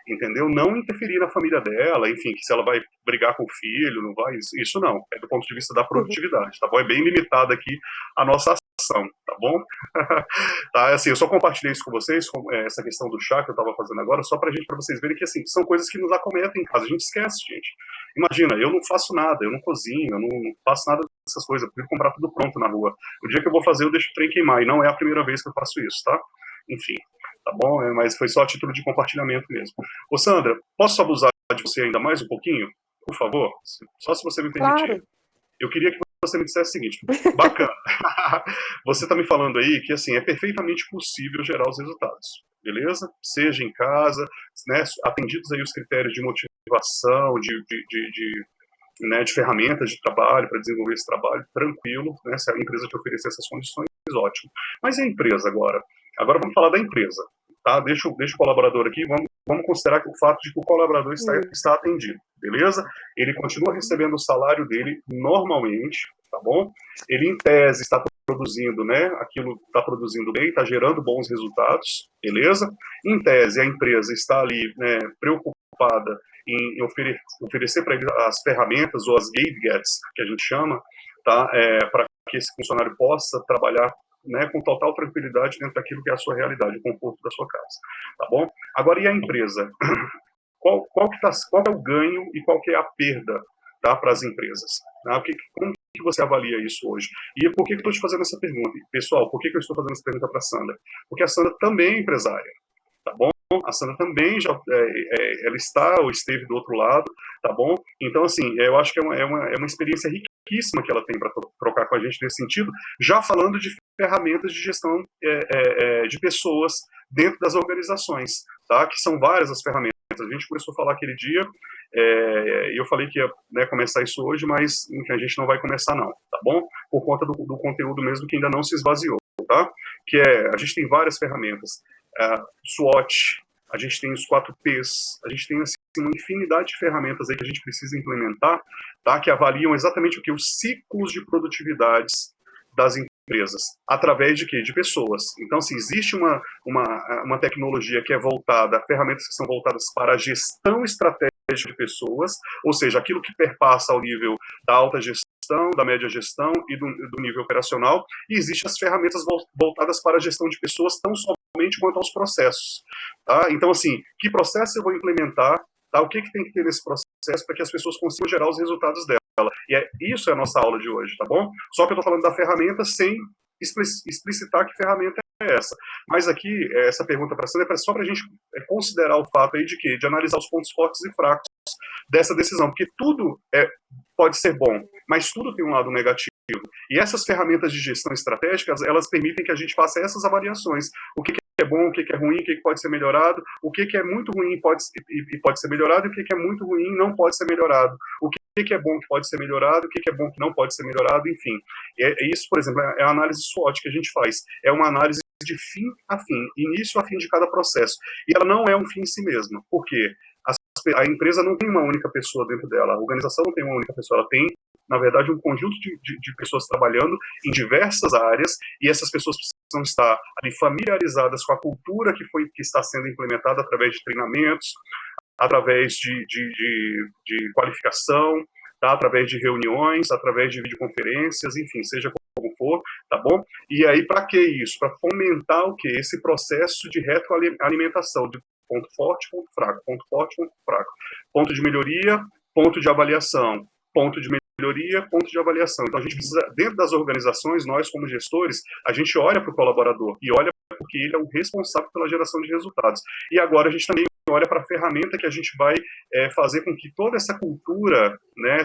entendeu? Não interferir na família dela, enfim, que se ela vai brigar com o filho, não vai, isso não, é do ponto de vista da produtividade, tá bom? É bem limitada aqui a nossa ação, tá bom? Tá, assim, eu só compartilhei isso com vocês, essa questão do chá que eu estava fazendo agora, só para vocês verem que, assim, são coisas que nos acometem em casa, a gente esquece, gente. Imagina, eu não faço nada, eu não cozinho, eu não faço nada dessas coisas, eu prefiro comprar tudo pronto na rua. O dia que eu vou fazer, eu deixo o trem queimar, e não é a primeira vez que eu faço isso, tá? Enfim, tá bom? Mas foi só a título de compartilhamento mesmo. Ô, Sandra, posso abusar de você ainda mais um pouquinho? Por favor? Só se você me permitir. Claro. Eu queria que você me dissesse o seguinte, bacana, você está me falando aí que, assim, é perfeitamente possível gerar os resultados, beleza? Seja em casa, né, atendidos aí os critérios de motivação, de ferramentas de trabalho para desenvolver esse trabalho, tranquilo, né, se a empresa te oferecer essas condições, ótimo. Mas e a empresa agora? Agora vamos falar da empresa, tá? Deixa o colaborador aqui, vamos considerar o fato de que o colaborador está atendido, beleza? Ele continua recebendo o salário dele normalmente, tá bom? Ele, em tese, está produzindo, né, aquilo está produzindo bem, está gerando bons resultados, beleza? Em tese, a empresa está ali, né, preocupada em oferecer para ele as ferramentas ou as gadgets, que a gente chama, tá, para que esse funcionário possa trabalhar, né, com total tranquilidade dentro daquilo que é a sua realidade, o conforto da sua casa, tá bom? Agora, e a empresa? Qual é o ganho e qual que é a perda, tá, para as empresas? Tá? Como que você avalia isso hoje? E por que eu estou te fazendo essa pergunta? Pessoal, por que eu estou fazendo essa pergunta para a Sandra? Porque a Sandra também é empresária, tá bom? A Sandra também já ela está ou esteve do outro lado, tá bom? Então, assim, eu acho que é uma experiência riquíssima que ela tem para trocar com a gente nesse sentido, já falando de ferramentas de gestão de pessoas dentro das organizações, tá? Que são várias as ferramentas. A gente começou a falar aquele dia, e eu falei que ia, né, começar isso hoje, mas enfim, a gente não vai começar não, tá bom? Por conta do conteúdo mesmo que ainda não se esvaziou, tá? Que a gente tem várias ferramentas, SWOT, a gente tem os 4Ps, a gente tem assim, uma infinidade de ferramentas aí que a gente precisa implementar, tá? Que avaliam exatamente o que? Os ciclos de produtividades das empresas, através de quê? De pessoas. Então, se existe uma tecnologia que é voltada, ferramentas que são voltadas para a gestão estratégica de pessoas, ou seja, aquilo que perpassa ao nível da alta gestão, da média gestão e do nível operacional, e existem as ferramentas voltadas para a gestão de pessoas tão somente quanto aos processos. Tá? Então, assim, que processo eu vou implementar, tá? O que tem que ter nesse processo para que as pessoas consigam gerar os resultados dela. E isso é a nossa aula de hoje, tá bom? Só que eu estou falando da ferramenta sem explicitar que ferramenta é essa. Mas aqui, essa pergunta para a Sandra é só para a gente considerar o fato aí de analisar os pontos fortes e fracos dessa decisão, porque tudo pode ser bom, mas tudo tem um lado negativo. E essas ferramentas de gestão estratégicas, elas permitem que a gente faça essas avaliações. O que é bom, o que é ruim, o que pode ser melhorado, o que é muito ruim pode ser melhorado, e o que é muito ruim não pode ser melhorado. O que é bom que pode ser melhorado, o que é bom que não pode ser melhorado, enfim. Isso, por exemplo, é a análise SWOT que a gente faz. É uma análise de fim a fim, início a fim de cada processo. E ela não é um fim em si mesma. Por quê? A empresa não tem uma única pessoa dentro dela, a organização não tem uma única pessoa, ela tem, na verdade, um conjunto de pessoas trabalhando em diversas áreas, e essas pessoas precisam estar ali familiarizadas com a cultura que está sendo implementada através de treinamentos, através de qualificação, tá? Através de reuniões, através de videoconferências, enfim, seja como for, tá bom? E aí, para que isso? Para fomentar o quê? Esse processo de retroalimentação, de ponto forte, ponto fraco, ponto forte, ponto fraco, ponto de melhoria, ponto de avaliação, ponto de melhoria, ponto de avaliação. Então, a gente precisa, dentro das organizações, nós como gestores, a gente olha para o colaborador e olha porque ele é o responsável pela geração de resultados. E agora a gente também olha para a ferramenta que a gente vai fazer com que toda essa cultura, né,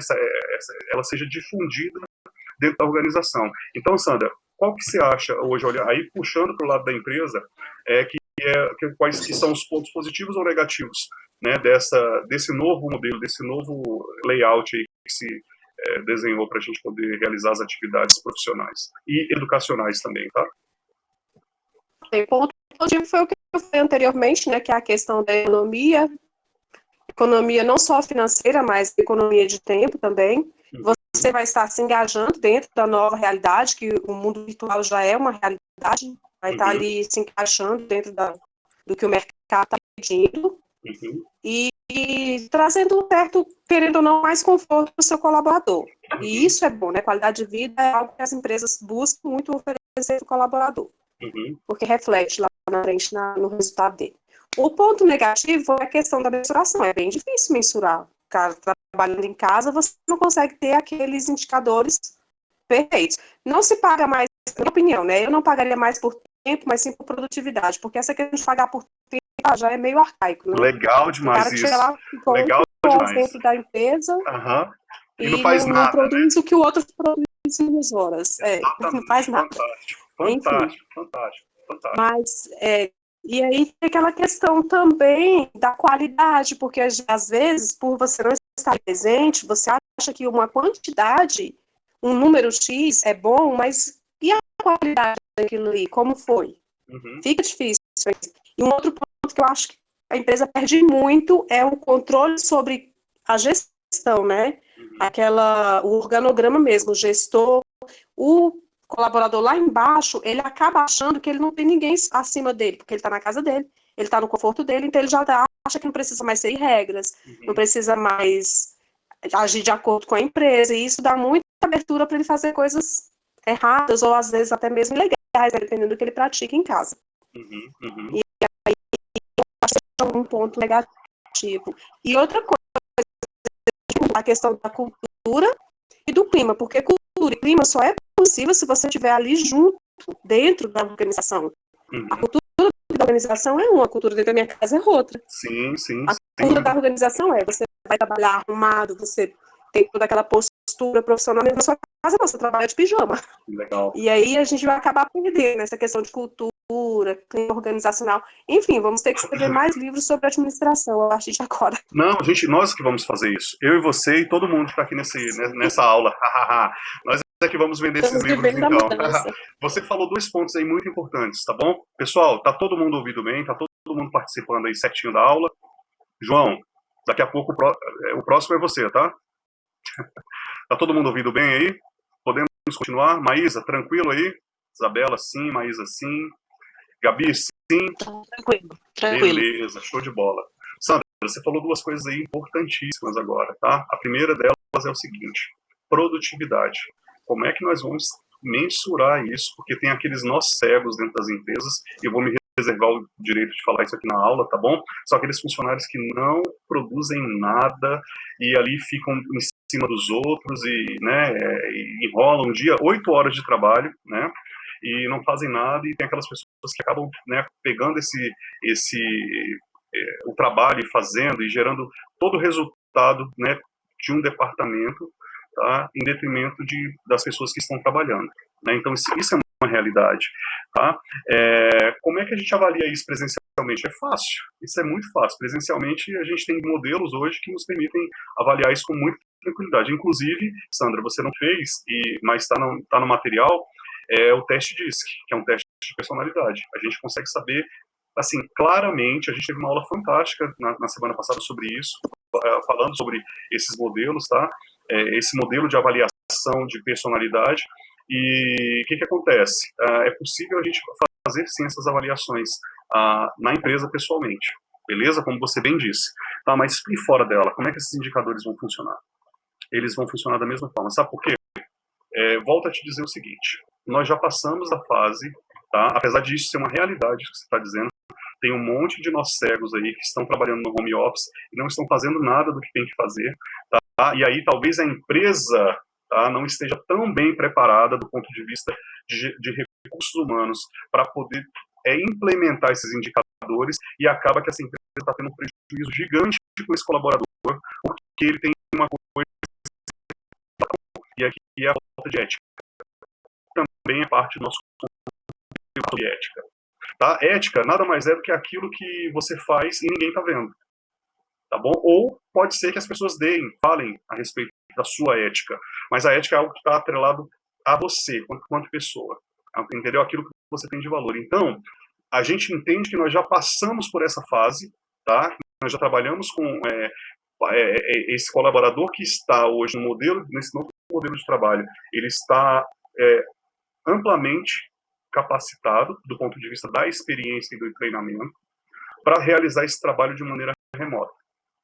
ela seja difundida dentro da organização. Então, Sandra, qual que você acha hoje, olha, aí puxando para o lado da empresa, quais que são os pontos positivos ou negativos, né, desse novo modelo, desse novo layout aí que se desenhou para a gente poder realizar as atividades profissionais e educacionais também, tá? O ponto positivo foi o que eu falei anteriormente, né, que é a questão da economia não só financeira, mas economia de tempo também. Você vai estar se engajando dentro da nova realidade, que o mundo virtual já é uma realidade, vai estar ali se encaixando dentro do que o mercado está pedindo, Uhum. E trazendo um certo, querendo ou não, mais conforto para o seu colaborador. E isso é bom, né? Qualidade de vida é algo que as empresas buscam muito oferecer para o colaborador, Uhum. porque reflete lá na frente no resultado dele. O ponto negativo é a questão da mensuração. É bem difícil mensurar. O cara trabalhando em casa, você não consegue ter aqueles indicadores perfeitos. Não se paga mais, na minha opinião, né? Eu não pagaria mais por tempo, mas sim por produtividade, porque essa questão de pagar por tempo já é meio arcaico, né? Legal O demais cara que chega isso. lá, ficou Legal 8 horas demais. dentro da empresa Aham. E não e faz não nada, né? produz o que o outro produz em 2 horas. Não faz Exatamente. nada. Fantástico. Enfim, Fantástico. Fantástico. Fantástico. mas e aí tem aquela questão também da qualidade, porque às vezes, por você não estar presente, você acha que uma quantidade, um número X é bom, mas e a qualidade daquilo ali? Como foi? Uhum. Fica difícil. E um outro ponto que eu acho que a empresa perde muito é o controle sobre a gestão, né? Uhum. O organograma mesmo, o gestor, o colaborador lá embaixo, ele acaba achando que ele não tem ninguém acima dele, porque ele está na casa dele, ele está no conforto dele, então ele já acha que não precisa mais seguir regras, não Uhum. precisa mais agir de acordo com a empresa, e isso dá muita abertura para ele fazer coisas erradas, ou às vezes até mesmo ilegais, dependendo do que ele pratica em casa. Uhum. Uhum. E um ponto negativo. E outra coisa, a questão da cultura e do clima, porque cultura e clima só é possível se você estiver ali junto, dentro da organização. A Uhum. cultura da organização é uma, a cultura dentro da minha casa é outra. Sim, sim, A sem cultura da dúvida. organização você vai trabalhar arrumado, você tem toda aquela postura profissional, mas na sua casa não, você trabalha de pijama. Legal. E aí a gente vai acabar perdendo essa questão de cultura, clima organizacional. Enfim, vamos ter que escrever mais livros sobre administração a partir de agora. Não, nós que vamos fazer isso. Eu e você e todo mundo que está aqui nessa aula. Nós é que vamos vender esses Estamos livros, vivendo a então. mudança. Você falou dois pontos aí muito importantes, tá bom? Pessoal, tá todo mundo ouvindo bem? Tá todo mundo participando aí certinho da aula? João, daqui a pouco o próximo é você, tá? Tá todo mundo ouvindo bem aí? Podemos continuar? Maísa, tranquilo aí? Isabela, sim. Maísa, sim. Gabi, sim. Tranquilo, tranquilo. Beleza, show de bola. Sandra, você falou duas coisas aí importantíssimas agora, tá? A primeira delas é o seguinte: produtividade. Como é que nós vamos mensurar isso? Porque tem aqueles nós cegos dentro das empresas, e eu vou me reservar o direito de falar isso aqui na aula, tá bom? São aqueles funcionários que não produzem nada e ali ficam em cima dos outros e, né, enrolam um dia, 8 horas de trabalho, né? E não fazem nada, e tem aquelas pessoas que acabam, né, pegando o trabalho e fazendo e gerando todo o resultado, né, de um departamento, tá, em detrimento das pessoas que estão trabalhando, né? Então isso é uma realidade, tá? Como é que a gente avalia isso presencialmente? É fácil, isso é muito fácil. Presencialmente a gente tem modelos hoje que nos permitem avaliar isso com muita tranquilidade. Inclusive, Sandra, você não fez, mas está no material, o teste DISC, que é um teste de personalidade. A gente consegue saber, assim, claramente. A gente teve uma aula fantástica na semana passada sobre isso, falando sobre esses modelos, tá? Esse modelo de avaliação de personalidade. E o que acontece? É possível a gente fazer, sim, essas avaliações na empresa pessoalmente, beleza? Como você bem disse. Tá, mas e fora dela? Como é que esses indicadores vão funcionar? Eles vão funcionar da mesma forma. Sabe por quê? Volto a te dizer o seguinte: nós já passamos da fase, tá? Apesar disso ser uma realidade que você está dizendo, tem um monte de nós cegos aí que estão trabalhando no home office e não estão fazendo nada do que tem que fazer, tá? E aí talvez a empresa, tá, não esteja tão bem preparada do ponto de vista de recursos humanos para poder implementar esses indicadores, e acaba que essa empresa está tendo um prejuízo gigante com esse colaborador, porque ele tem uma coisa, e aqui é a falta de ética. Também é parte do nosso conceito de ética. Tá? Ética nada mais é do que aquilo que você faz e ninguém está vendo. Tá bom? Ou pode ser que as pessoas falem a respeito da sua ética, mas a ética é algo que está atrelado a você, quanto pessoa. Entendeu? Aquilo que você tem de valor. Então, a gente entende que nós já passamos por essa fase, tá? Nós já trabalhamos com esse colaborador que está hoje nesse novo modelo de trabalho. Ele está amplamente capacitado, do ponto de vista da experiência e do treinamento, para realizar esse trabalho de maneira remota.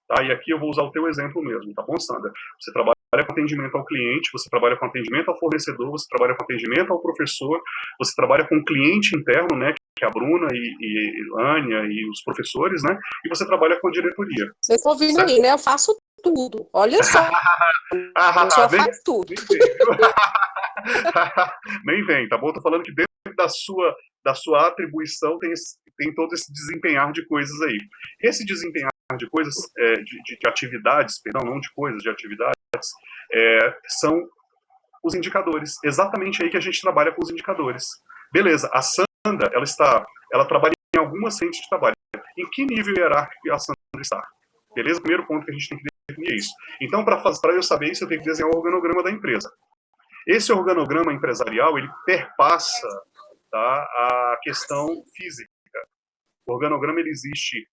Tá? E aqui eu vou usar o teu exemplo mesmo, tá bom, Sandra? Você trabalha com atendimento ao cliente, você trabalha com atendimento ao fornecedor, você trabalha com atendimento ao professor, você trabalha com o cliente interno, né, que é a Bruna e Ânia e os professores, né, e você trabalha com a diretoria. Vocês estão ouvindo aí, né? Eu faço tudo. Olha só, eu só faço tudo. Nem vem, tá bom? Tô falando que dentro da sua atribuição tem todo esse desempenhar de coisas aí. Esse desempenhar de coisas, de atividades, perdão, não de coisas, de atividades, são os indicadores. Exatamente aí que a gente trabalha com os indicadores. Beleza, a Sandra, ela trabalha em algumas frentes de trabalho. Em que nível hierárquico a Sandra está? Beleza? Primeiro ponto que a gente tem que definir é isso. Então, para eu saber isso, eu tenho que desenhar o organograma da empresa. Esse organograma empresarial, ele perpassa, tá, a questão física. O organograma, ele existe,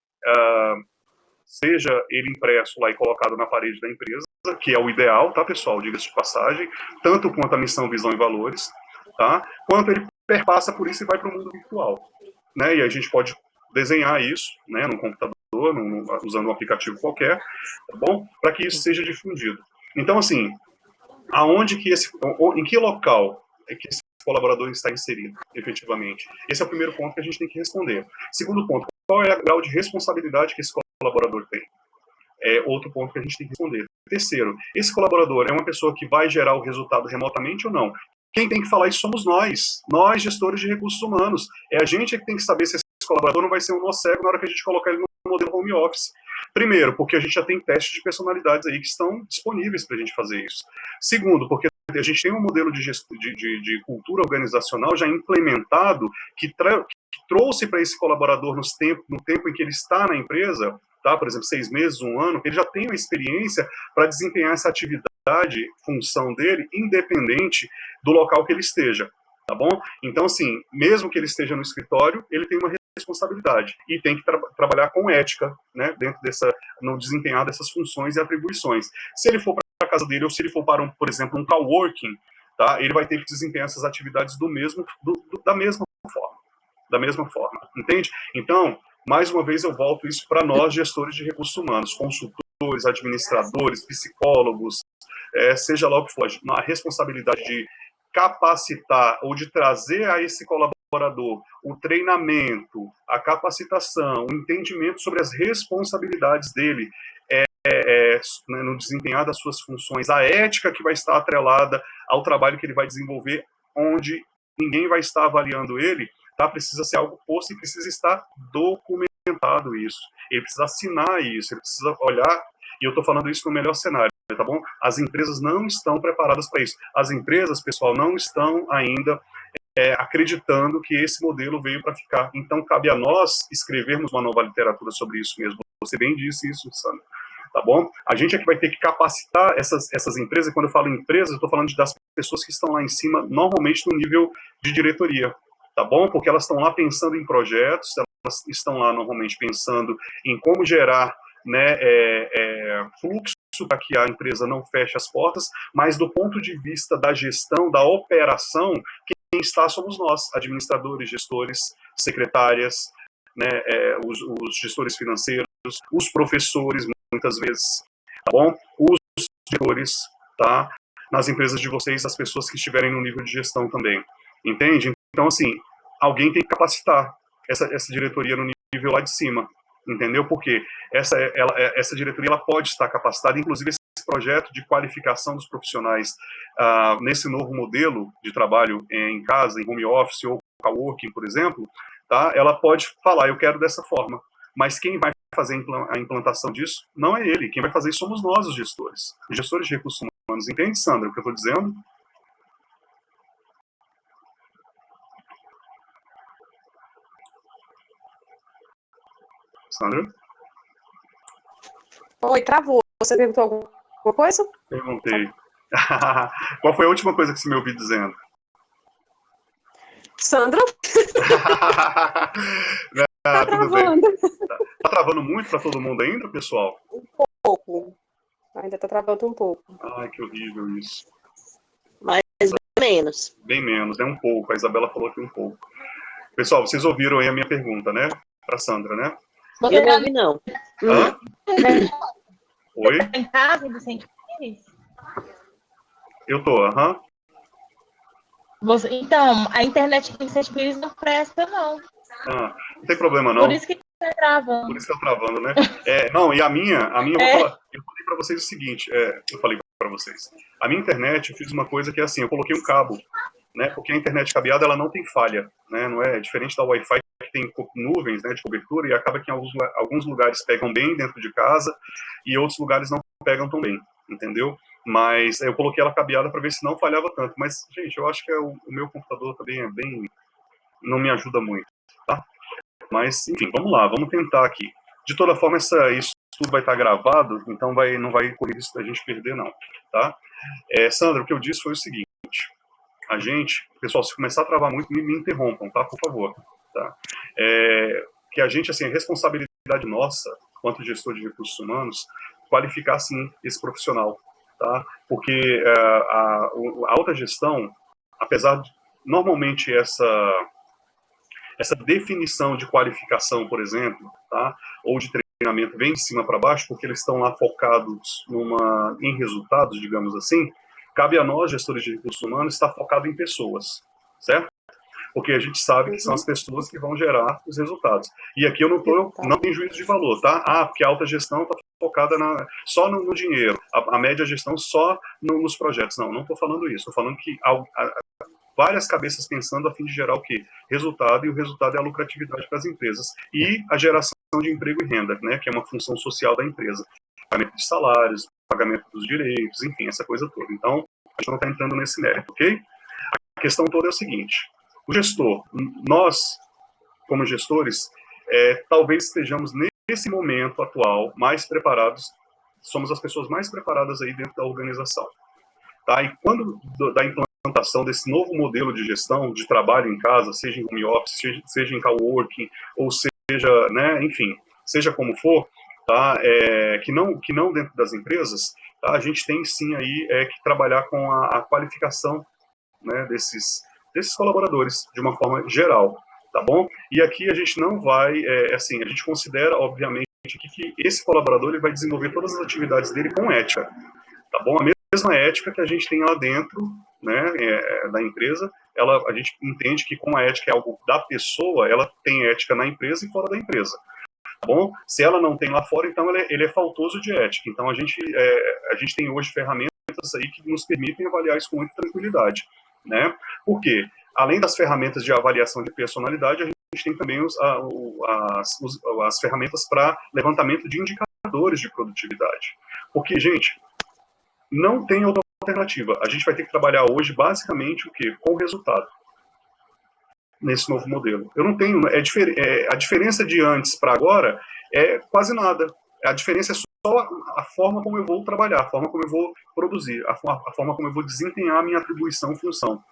seja ele impresso lá e colocado na parede da empresa, que é o ideal, tá, pessoal, diga-se de passagem, tanto quanto a missão, visão e valores, tá, quanto ele perpassa por isso e vai para o mundo virtual, né, e a gente pode desenhar isso, né, no computador, usando um aplicativo qualquer, tá bom, para que isso seja difundido. Então, assim, em que local é que esse colaborador está inserido, efetivamente? Esse é o primeiro ponto que a gente tem que responder. Segundo ponto, qual é o grau de responsabilidade que esse colaborador tem? É outro ponto que a gente tem que responder. Terceiro, esse colaborador é uma pessoa que vai gerar o resultado remotamente ou não? Quem tem que falar isso somos nós gestores de recursos humanos. É a gente que tem que saber se esse colaborador não vai ser um nó cego na hora que a gente colocar ele no modelo home office. Primeiro, porque a gente já tem testes de personalidades aí que estão disponíveis para a gente fazer isso. Segundo, porque a gente tem um modelo de cultura organizacional já implementado que trouxe para esse colaborador no tempo em que ele está na empresa, tá? Por exemplo, 6 meses, 1 ano, ele já tem uma experiência para desempenhar essa atividade, função dele, independente do local que ele esteja, tá bom? Então, assim, mesmo que ele esteja no escritório, ele tem uma responsabilidade e tem que trabalhar com ética, né, no desempenhar dessas funções e atribuições. Se ele for para a casa dele ou se ele for para, por exemplo, um coworking, tá, ele vai ter que desempenhar essas atividades da mesma forma, entende? Então, mais uma vez eu volto isso para nós, gestores de recursos humanos, consultores, administradores, psicólogos, seja lá o que for, a responsabilidade de capacitar ou de trazer a esse colaborador o treinamento, a capacitação, o entendimento sobre as responsabilidades dele no desempenhar das suas funções, a ética que vai estar atrelada ao trabalho que ele vai desenvolver, onde ninguém vai estar avaliando ele, tá? Precisa ser algo posto e precisa estar documentado isso. Ele precisa assinar isso, ele precisa olhar, e eu estou falando isso no melhor cenário, tá bom? As empresas não estão preparadas para isso. As empresas, pessoal, não estão ainda acreditando que esse modelo veio para ficar. Então, cabe a nós escrevermos uma nova literatura sobre isso mesmo. Você bem disse isso, Sandra. Tá bom? A gente é que vai ter que capacitar essas empresas. Quando eu falo empresas, eu estou falando das pessoas que estão lá em cima, normalmente no nível de diretoria, tá bom? Porque elas estão lá pensando em projetos, elas estão lá normalmente pensando em como gerar, né, fluxo para que a empresa não feche as portas, mas do ponto de vista da gestão, da operação, quem está somos nós, administradores, gestores, secretárias, né, os gestores financeiros, os professores, muitas vezes, tá bom? Os diretores, tá? Nas empresas de vocês, as pessoas que estiverem no nível de gestão também, entende? Então, assim, alguém tem que capacitar essa diretoria no nível lá de cima, entendeu? Porque essa diretoria ela pode estar capacitada, inclusive esse projeto de qualificação dos profissionais nesse novo modelo de trabalho em casa, em home office ou coworking, por exemplo, tá? Ela pode falar, eu quero dessa forma, mas quem vai fazer a implantação disso não é ele, quem vai fazer isso somos nós, os gestores de recursos humanos. Entende, Sandra, o que eu estou dizendo? Sandra? Oi, travou. Você perguntou alguma coisa? Perguntei. Qual foi a última coisa que você me ouviu dizendo? Sandra? Tá travando. Bem. Tá travando muito para todo mundo ainda, pessoal? Um pouco. Ainda tá travando um pouco. Ai, que horrível isso. Mas bem menos. Bem menos, né? Um pouco. A Isabela falou que um pouco. Pessoal, vocês ouviram aí a minha pergunta, né? Para Sandra, né? Eu não ouvi, não. Hã? Oi? Em casa, Vicente Pires? Eu tô, aham. Então, a internet do Vicente Pires não presta, não. Não tem problema, não. Por isso que tá Por travando. isso que tá travando, né? Não, e a minha eu vou falar. Eu falei pra vocês o seguinte, eu falei pra vocês. A minha internet, eu fiz uma coisa que é assim, eu coloquei um cabo, né? Porque a internet cabeada, ela não tem falha, né? Não é diferente da Wi-Fi, que tem nuvens, né, de cobertura, e acaba que em alguns lugares pegam bem dentro de casa e outros lugares não pegam tão bem, entendeu? Mas eu coloquei ela cabeada para ver se não falhava tanto. Mas, gente, eu acho que o meu computador também é bem... não me ajuda muito, tá? Mas, enfim, vamos lá, vamos tentar aqui. De toda forma, isso tudo vai estar gravado, então não vai correr risco da gente perder, não, tá? Sandra, o que eu disse foi o seguinte, pessoal, se começar a travar muito, me interrompam, tá? Por favor, tá? Que a gente, assim, a responsabilidade nossa, quanto gestor de recursos humanos, qualificar, sim, esse profissional, tá? Porque a alta gestão, apesar de, normalmente, essa definição de qualificação, por exemplo, tá? Ou de treinamento vem de cima para baixo, porque eles estão lá focados em resultados, digamos assim, cabe a nós, gestores de recursos humanos, estar focado em pessoas, certo? Porque a gente sabe que são as pessoas que vão gerar os resultados. E aqui eu não tenho juízo de valor, tá? Porque a alta gestão está focada só no dinheiro, a média gestão só nos projetos. Não estou falando isso. Estou falando que várias cabeças pensando a fim de gerar o quê? Resultado, e o resultado é a lucratividade para as empresas. E a geração de emprego e renda, né, que é uma função social da empresa. Pagamento de salários, pagamento dos direitos, enfim, essa coisa toda. Então, a gente não está entrando nesse mérito, ok? A questão toda é o seguinte, o gestor, nós, como gestores, talvez estejamos nesse momento atual mais preparados, somos as pessoas mais preparadas aí dentro da organização. Tá? E quando da implantação desse novo modelo de gestão, de trabalho em casa, seja em home office, seja em coworking, ou seja, né, enfim, seja como for, tá? Que não dentro das empresas, tá? A gente tem sim aí que trabalhar com a qualificação, né, desses colaboradores de uma forma geral, tá bom? E aqui a gente não vai, assim, a gente considera, obviamente, que esse colaborador ele vai desenvolver todas as atividades dele com ética, tá bom? A mesma ética que a gente tem lá dentro, né, da empresa, a gente entende que como a ética é algo da pessoa, ela tem ética na empresa e fora da empresa. Tá bom? Se ela não tem lá fora, então ele é faltoso de ética. Então a gente tem hoje ferramentas aí que nos permitem avaliar isso com muita tranquilidade, né? Por quê? Além das ferramentas de avaliação de personalidade, a gente tem também as ferramentas para levantamento de indicadores de produtividade. Porque, gente, não tem outra alternativa. A gente vai ter que trabalhar hoje, basicamente, o quê? Com o resultado. Nesse novo modelo. Eu não tenho... a diferença de antes para agora é quase nada. A diferença é só a forma como eu vou trabalhar, a forma como eu vou produzir, a forma como eu vou desempenhar a minha atribuição, função.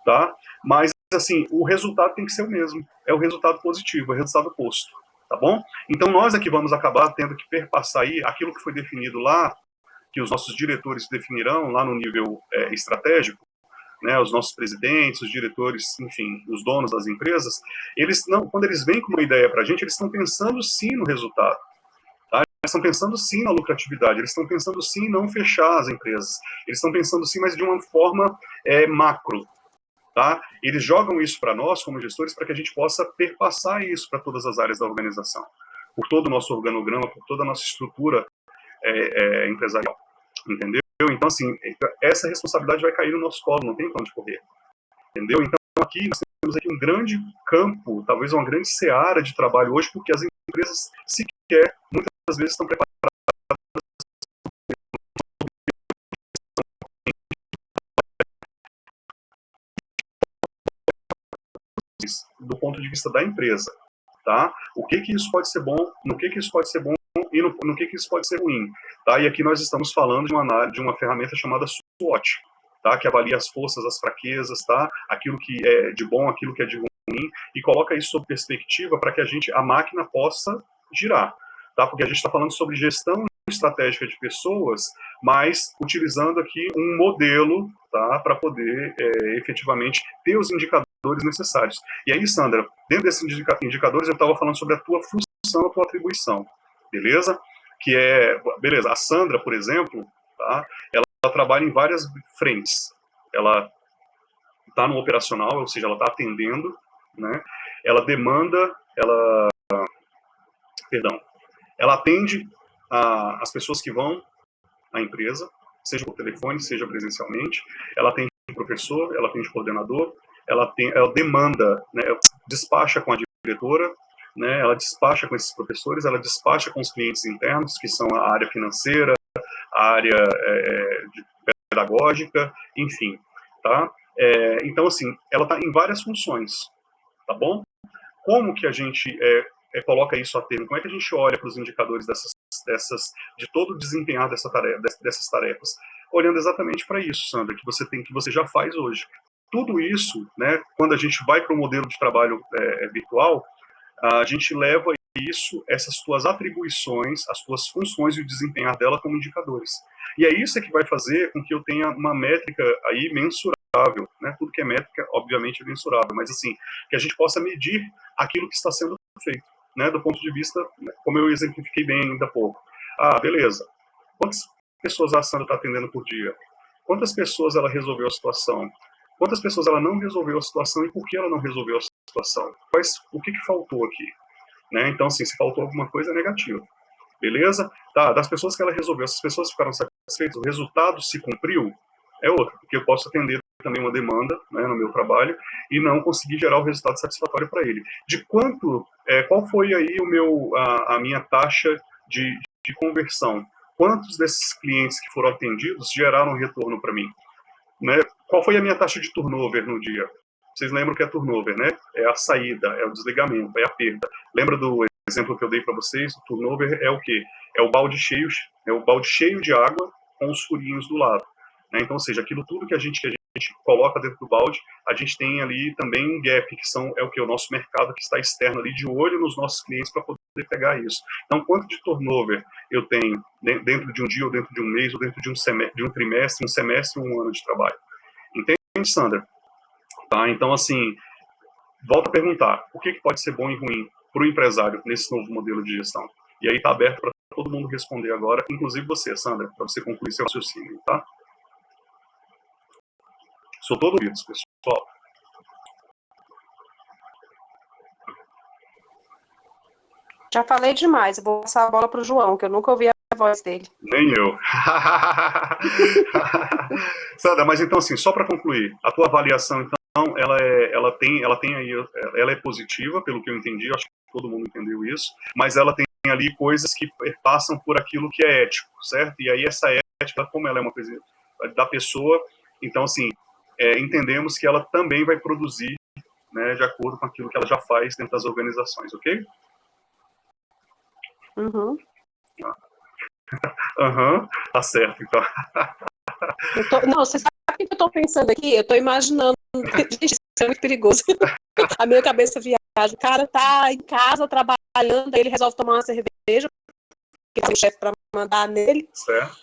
Tá? Mas, assim, o resultado tem que ser o mesmo. É o resultado positivo, é o resultado oposto. Tá bom? Então, nós aqui vamos acabar tendo que perpassar aí aquilo que foi definido lá, que os nossos diretores definirão lá no nível estratégico, né, os nossos presidentes, os diretores, enfim, os donos das empresas, quando eles vêm com uma ideia para a gente, eles estão pensando sim no resultado. Tá? Eles estão pensando sim na lucratividade, eles estão pensando sim em não fechar as empresas, eles estão pensando sim, mas de uma forma macro. Tá? Eles jogam isso para nós, como gestores, para que a gente possa perpassar isso para todas as áreas da organização, por todo o nosso organograma, por toda a nossa estrutura empresarial. Entendeu? Então, assim, essa responsabilidade vai cair no nosso colo, não tem para onde correr. Entendeu? Então, aqui nós temos aqui um grande campo, talvez uma grande seara de trabalho hoje, porque as empresas sequer, muitas vezes, estão preparadas do ponto de vista da empresa. Tá? O que isso pode ser bom, no que isso pode ser bom e no que isso pode ser ruim. Tá? E aqui nós estamos falando de uma ferramenta chamada SWOT, tá? Que avalia as forças, as fraquezas, tá? Aquilo que é de bom, aquilo que é de ruim, e coloca isso sob perspectiva para que a máquina possa girar. Tá? Porque a gente está falando sobre gestão estratégica de pessoas, mas utilizando aqui um modelo, tá? Para poder efetivamente ter os indicadores necessários. E aí, Sandra, dentro desses indicadores, eu estava falando sobre a tua função função, a tua atribuição, beleza? Beleza, a Sandra, por exemplo, tá? Ela trabalha em várias frentes. Ela está no operacional, ou seja, ela está atendendo, né? Ela demanda, ela atende as pessoas que vão à empresa, seja por telefone, seja presencialmente. Ela atende o professor, ela atende o coordenador, ela demanda, né, despacha com a diretora, né, ela despacha com esses professores, ela despacha com os clientes internos, que são a área financeira, a área pedagógica, enfim, tá? Então, assim, ela está em várias funções, tá bom? Como que a gente coloca isso a termo? Como é que a gente olha para os indicadores de todo o desempenhar dessas tarefas? Olhando exatamente para isso, Sandra, que você já faz hoje. Tudo isso, né, quando a gente vai para o modelo de trabalho virtual, a gente leva essas tuas atribuições, as tuas funções e o desempenhar dela como indicadores. E é isso que vai fazer com que eu tenha uma métrica aí mensurável, né? Tudo que é métrica, obviamente, é mensurável, mas assim, que a gente possa medir aquilo que está sendo feito, né? Do ponto de vista, como eu exemplifiquei bem ainda há pouco. Beleza. Quantas pessoas a Sandra está atendendo por dia? Quantas pessoas ela resolveu a situação? Quantas pessoas ela não resolveu a situação e por que ela não resolveu a situação? O que faltou aqui? Né? Então, assim, se faltou alguma coisa, é negativo. Beleza? Tá, das pessoas que ela resolveu, essas pessoas ficaram satisfeitas, o resultado se cumpriu, é outro, porque eu posso atender também uma demanda, né, no meu trabalho e não conseguir gerar o resultado satisfatório para ele. Qual foi aí a minha taxa de conversão? Quantos desses clientes que foram atendidos geraram retorno para mim? Né? Qual foi a minha taxa de turnover no dia? Vocês lembram que é turnover, né? É a saída, é o desligamento, é a perda. Lembra do exemplo que eu dei para vocês? O turnover é o quê? É o balde cheio de água com os furinhos do lado. Né? Então, ou seja, aquilo tudo que a gente coloca dentro do balde, a gente tem ali também um gap, é o que? O nosso mercado que está externo ali, de olho nos nossos clientes para poder pegar isso. Então, quanto de turnover eu tenho dentro de um dia, ou dentro de um mês, ou dentro de um trimestre, um semestre, um ano de trabalho? Entende, Sandra? Tá? Então, assim, volto a perguntar, o que pode ser bom e ruim para o empresário nesse novo modelo de gestão? E aí está aberto para todo mundo responder agora, inclusive você, Sandra, para você concluir seu raciocínio, tá? Sou todo ouvidos, pessoal. Já falei demais, eu vou passar a bola para o João, que eu nunca ouvi a voz dele. Nem eu. Sandra, mas então, assim, só para concluir, a tua avaliação, então, ela é positiva, pelo que eu entendi, acho que todo mundo entendeu isso, mas ela tem ali coisas que passam por aquilo que é ético, certo? E aí essa ética, como ela é uma coisa da pessoa, então, assim, entendemos que ela também vai produzir, né, de acordo com aquilo que ela já faz dentro das organizações, ok? Uhum. Tá certo, então. Não, você sabe o que eu estou pensando aqui? Eu estou imaginando, gente, isso é muito perigoso. A minha cabeça viaja. O cara tá em casa trabalhando, aí ele resolve tomar uma cerveja, porque tem o chefe para mandar nele. Certo.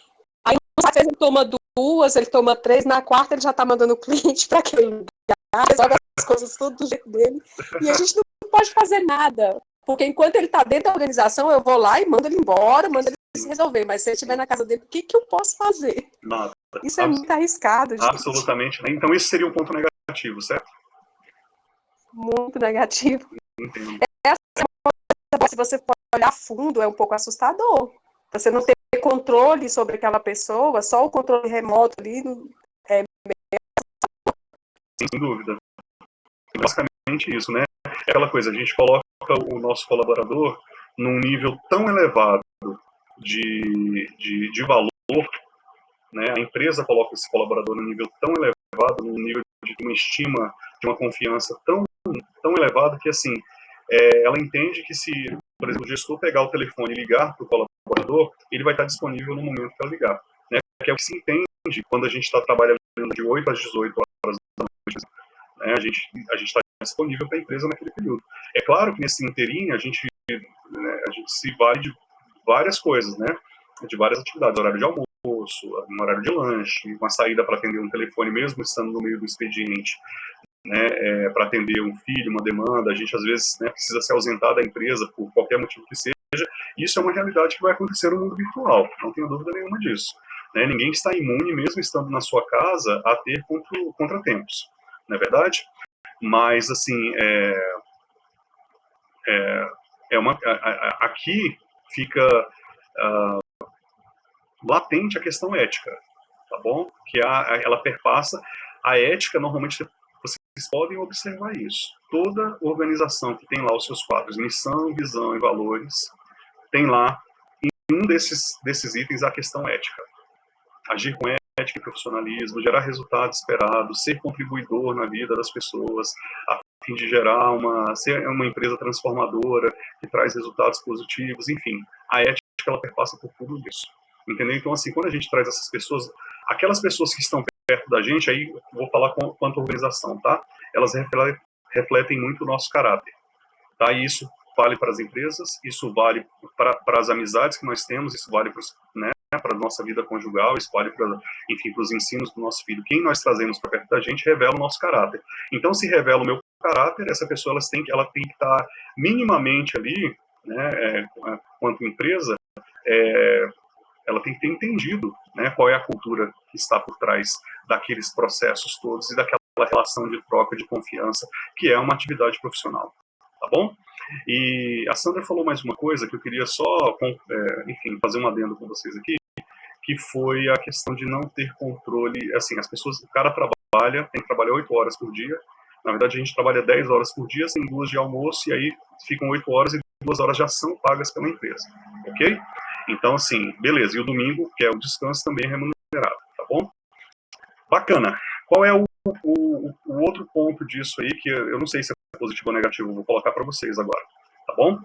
Aí não sabe se ele toma duas, ele toma três, na quarta ele já tá mandando o cliente para aquele lugar, resolve as coisas tudo do jeito dele. E a gente não pode fazer nada. Porque enquanto ele está dentro da organização, eu vou lá e mando ele embora, mando ele se resolver. Mas se ele estiver na casa dele, o que eu posso fazer? Nada. Isso é muito arriscado, gente. Absolutamente. Então esse seria um ponto negativo, certo? Muito negativo. Entendo. Se você for olhar a fundo, é um pouco assustador. Você não ter controle sobre aquela pessoa, só o controle remoto ali é... Sem dúvida. Basicamente isso, né? É aquela coisa, a gente coloca o nosso colaborador num nível tão elevado de valor, né? A empresa coloca esse colaborador num nível tão elevado, num nível de uma estima, de uma confiança tão elevada que, assim, ela entende que se, por exemplo, o gestor pegar o telefone e ligar para o colaborador, ele vai estar disponível no momento que ela ligar, né? Que é o que se entende quando a gente está trabalhando de 8 às 18 horas da noite, né? A gente está disponível para a empresa naquele período. É claro que nesse inteirinho a gente se vale de várias coisas, né? De várias atividades, horário de almoço, um horário de lanche, uma saída para atender um telefone mesmo estando no meio do expediente. né, para atender um filho, uma demanda, a gente às vezes, né, precisa se ausentar da empresa por qualquer motivo que seja. Isso é uma realidade que vai acontecer no mundo virtual, não tenho dúvida nenhuma disso. Né? Ninguém está imune, mesmo estando na sua casa, a ter contratempos, não é verdade? Mas, assim, aqui fica latente a questão ética, tá bom? Que ela perpassa a ética. Normalmente vocês podem observar isso. Toda organização que tem lá os seus quadros, missão, visão e valores, tem lá, em um desses itens, a questão ética. Agir com ética e profissionalismo, gerar resultados esperados, ser contribuidor na vida das pessoas, a fim de ser uma empresa transformadora, que traz resultados positivos, enfim. A ética, ela perpassa por tudo isso. Entendeu? Então, assim, quando a gente traz essas pessoas, aquelas pessoas que estão perto da gente, aí vou falar quanto à organização, tá? Elas refletem muito o nosso caráter, tá? E isso vale para as empresas, isso vale para as amizades que nós temos, isso vale para a nossa vida conjugal, isso vale para os ensinos do nosso filho. Quem nós trazemos para perto da gente revela o nosso caráter. Então, se revela o meu caráter, essa pessoa ela tem que estar minimamente ali, né, quanto empresa, ela tem que ter entendido, né, qual é a cultura que está por trás daqueles processos todos e daquela relação de troca, de confiança, que é uma atividade profissional. Tá bom? E a Sandra falou mais uma coisa que eu queria só, fazer um adendo com vocês aqui, que foi a questão de não ter controle. Assim, o cara tem que trabalhar 8 horas por dia. Na verdade, a gente trabalha 10 horas por dia, sem 2 de almoço, e aí ficam 8 horas e 2 horas já são pagas pela empresa. Ok? Então, assim, beleza. E o domingo, que é o descanso, também é remunerado. Tá bom? Bacana. Qual é o outro ponto disso aí, que eu não sei se é positivo ou negativo, vou colocar para vocês agora, tá bom?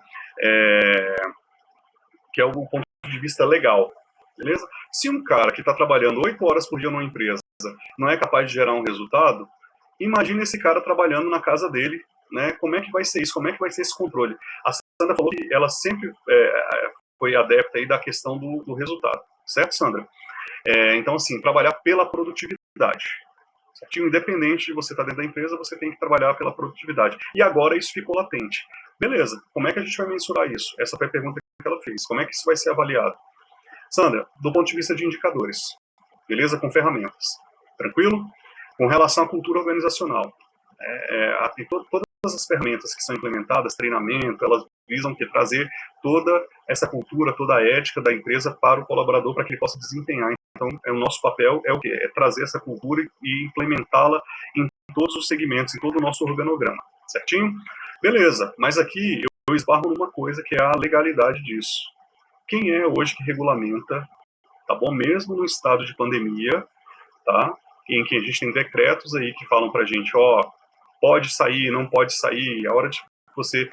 Que é o ponto de vista legal, beleza? Se um cara que está trabalhando 8 horas por dia numa empresa não é capaz de gerar um resultado, imagine esse cara trabalhando na casa dele, né? Como é que vai ser isso? Como é que vai ser esse controle? A Sandra falou que ela sempre foi adepta aí da questão do resultado, certo, Sandra? Então, assim, trabalhar pela produtividade. Certinho? Independente de você estar dentro da empresa, você tem que trabalhar pela produtividade. E agora isso ficou latente. Beleza, como é que a gente vai mensurar isso? Essa foi a pergunta que ela fez. Como é que isso vai ser avaliado? Sandra, do ponto de vista de indicadores. Beleza? Com ferramentas. Tranquilo? Com relação à cultura organizacional. Todas as ferramentas que são implementadas, treinamento, elas visam trazer toda essa cultura, toda a ética da empresa para o colaborador, para que ele possa desempenhar. Então, o nosso papel é o quê? É trazer essa cultura e implementá-la em todos os segmentos, em todo o nosso organograma. Certinho? Beleza, mas aqui eu esbarro numa coisa que é a legalidade disso. Quem é hoje que regulamenta, tá bom? Mesmo no estado de pandemia, tá? Em que a gente tem decretos aí que falam pra gente, pode sair, não pode sair, a hora que você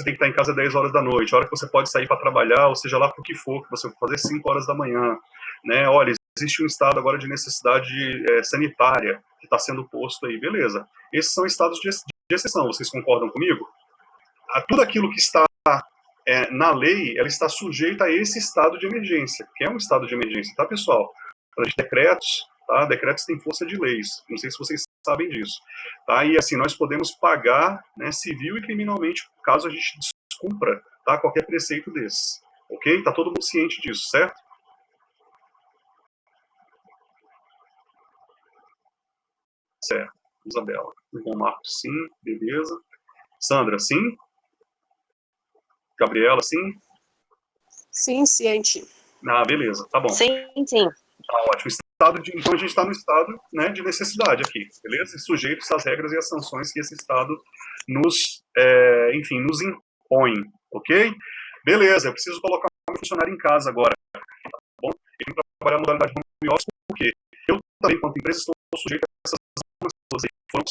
tem que estar em casa 10 horas da noite, a hora que você pode sair para trabalhar, ou seja lá por que for, que você for fazer 5 horas da manhã, né? Olha, existe um estado agora de necessidade sanitária que está sendo posto aí, beleza. Esses são estados de exceção, vocês concordam comigo? Tudo aquilo que está na lei, ela está sujeita a esse estado de emergência, que é um estado de emergência, tá, pessoal? Para decretos, tá? Decretos têm força de leis, não sei se vocês sabem disso, tá? E assim, nós podemos pagar, né, civil e criminalmente, caso a gente descumpra, tá, qualquer preceito desses, ok? Tá todo mundo ciente disso, certo? Certo. Isabela. Bom, Marcos, sim, beleza. Sandra, sim? Gabriela, sim? Sim, ciente. Beleza, tá bom. Sim, sim. Tá ótimo. Então a gente está no estado, né, de necessidade aqui, beleza? E sujeitos às regras e às sanções que esse estado nos impõe, ok? Beleza, eu preciso colocar um funcionário em casa agora, tá bom? Eu tenho que trabalhar na modalidade de home office porque eu também, enquanto empresa, estou sujeito a essas coisas aí que foram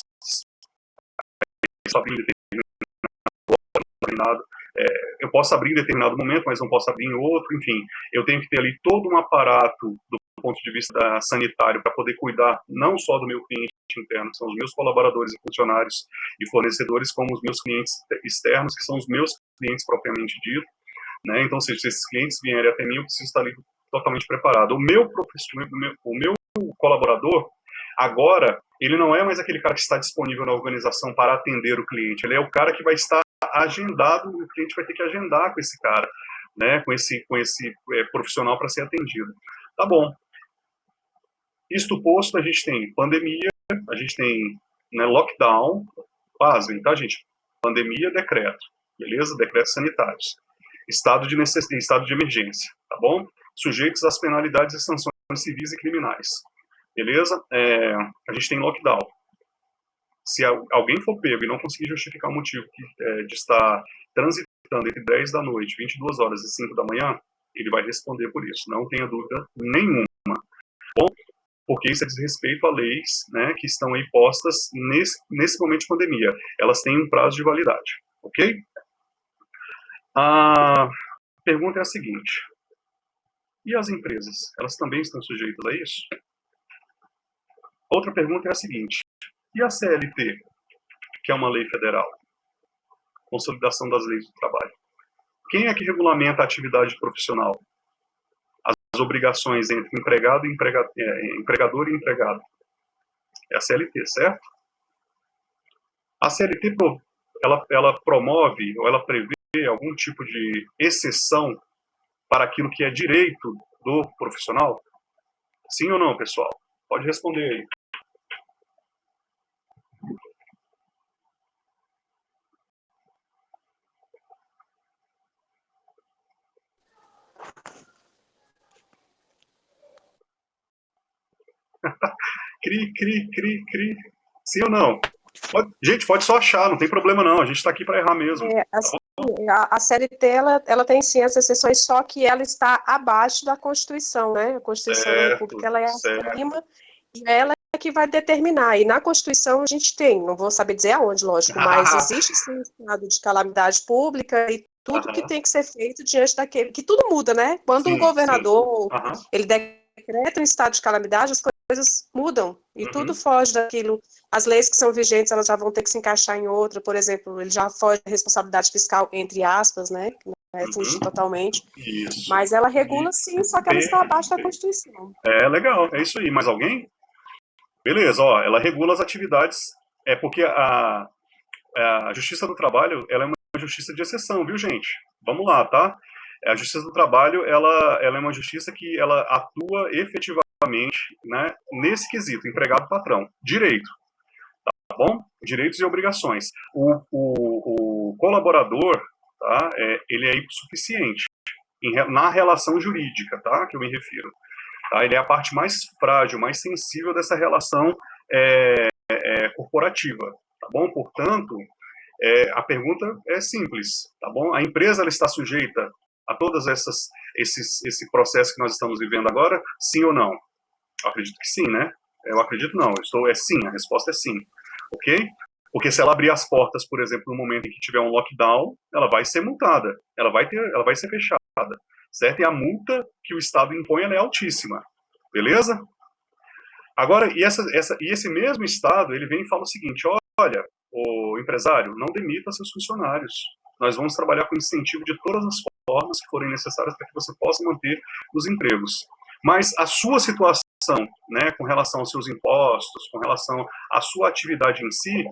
determinado. Eu posso abrir em determinado momento, mas não posso abrir em outro, enfim. Eu tenho que ter ali todo um aparato do ponto de vista sanitário para poder cuidar não só do meu cliente interno, que são os meus colaboradores e funcionários e fornecedores, como os meus clientes externos, que são os meus clientes propriamente dito, né? Então, se esses clientes vierem até mim, eu preciso estar ali totalmente preparado. O meu colaborador, Agora, ele não é mais aquele cara que está disponível na organização para atender o cliente, ele é o cara que vai estar agendado, o cliente vai ter que agendar com esse cara, né, com esse profissional para ser atendido. Tá bom. Isto posto, a gente tem pandemia, a gente tem, né, lockdown, pasmem, tá, gente? Pandemia, decreto, beleza? Decretos sanitários. Estado de necessidade, estado de emergência, tá bom? Sujeitos às penalidades e sanções civis e criminais, beleza? A gente tem lockdown. Se alguém for pego e não conseguir justificar o motivo de estar transitando entre 10 da noite, 22 horas e 5 da manhã, ele vai responder por isso, não tenha dúvida nenhuma. Bom, porque isso é desrespeito a leis, né, que estão aí postas nesse momento de pandemia. Elas têm um prazo de validade, ok? A pergunta é a seguinte: e as empresas? Elas também estão sujeitas a isso? Outra pergunta é a seguinte: e a CLT, que é uma lei federal? Consolidação das leis do trabalho. Quem é que regulamenta a atividade profissional? As obrigações entre empregado e empregador e empregado. É a CLT, certo? A CLT, ela promove ou ela prevê algum tipo de exceção para aquilo que é direito do profissional? Sim ou não, pessoal? Pode responder aí. Cri. Sim ou não? Gente, pode só achar, não tem problema não. A gente está aqui para errar mesmo. Assim, a CLT, ela tem sim as exceções, só que ela está abaixo da Constituição, né? A Constituição da República, ela é acima, e ela é que vai determinar. E na Constituição a gente tem, não vou saber dizer aonde, lógico, mas existe sim o estado de calamidade pública e tudo que tem que ser feito diante daquele, que tudo muda, né? Quando o governador, ele decreta um estado de calamidade, as coisas mudam, e tudo foge daquilo. As leis que são vigentes, elas já vão ter que se encaixar em outra, por exemplo, ele já foge da responsabilidade fiscal, entre aspas, né, que não é fugir totalmente, mas ela regula sim, só que ela está abaixo da Constituição. Legal, é isso aí. Mais alguém? Beleza, ó, ela regula as atividades, porque a Justiça do Trabalho, ela é uma justiça de exceção, viu, gente? Vamos lá, tá? A Justiça do Trabalho, ela é uma justiça que ela atua efetivamente, né, nesse quesito, empregado-patrão, direito, tá bom? Direitos e obrigações. O colaborador, tá, ele é hipossuficiente na relação jurídica, tá, que eu me refiro. Tá? Ele é a parte mais frágil, mais sensível dessa relação corporativa, tá bom? Portanto, a pergunta é simples, tá bom? A empresa ela está sujeita a todos esse processo que nós estamos vivendo agora, sim ou não? Eu acredito que sim, né? Eu acredito não, sim, a resposta é sim, ok? Porque se ela abrir as portas, por exemplo, no momento em que tiver um lockdown, ela vai ser multada, ela vai ser fechada, certo? E a multa que o Estado impõe ela é altíssima, beleza? Agora, e esse mesmo Estado, ele vem e fala o seguinte: olha, o empresário, não demita seus funcionários. Nós vamos trabalhar com incentivo de todas as formas que forem necessárias para que você possa manter os empregos. Mas a sua situação, né, com relação aos seus impostos, com relação à sua atividade em si,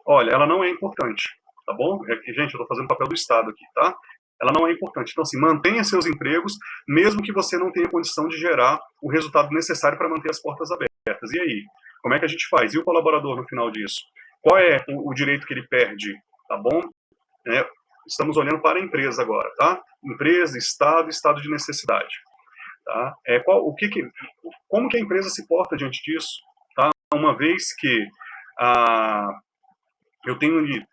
olha, ela não é importante, tá bom? Gente, eu estou fazendo o papel do Estado aqui, tá? Ela não é importante. Então, assim, mantenha seus empregos, mesmo que você não tenha condição de gerar o resultado necessário para manter as portas abertas. E aí? Como é que a gente faz? E o colaborador no final disso? Qual é o direito que ele perde? Tá bom? Estamos olhando para a empresa agora, tá? Empresa, estado de necessidade. Tá? Como que a empresa se porta diante disso? Tá? Uma vez que eu tenho ali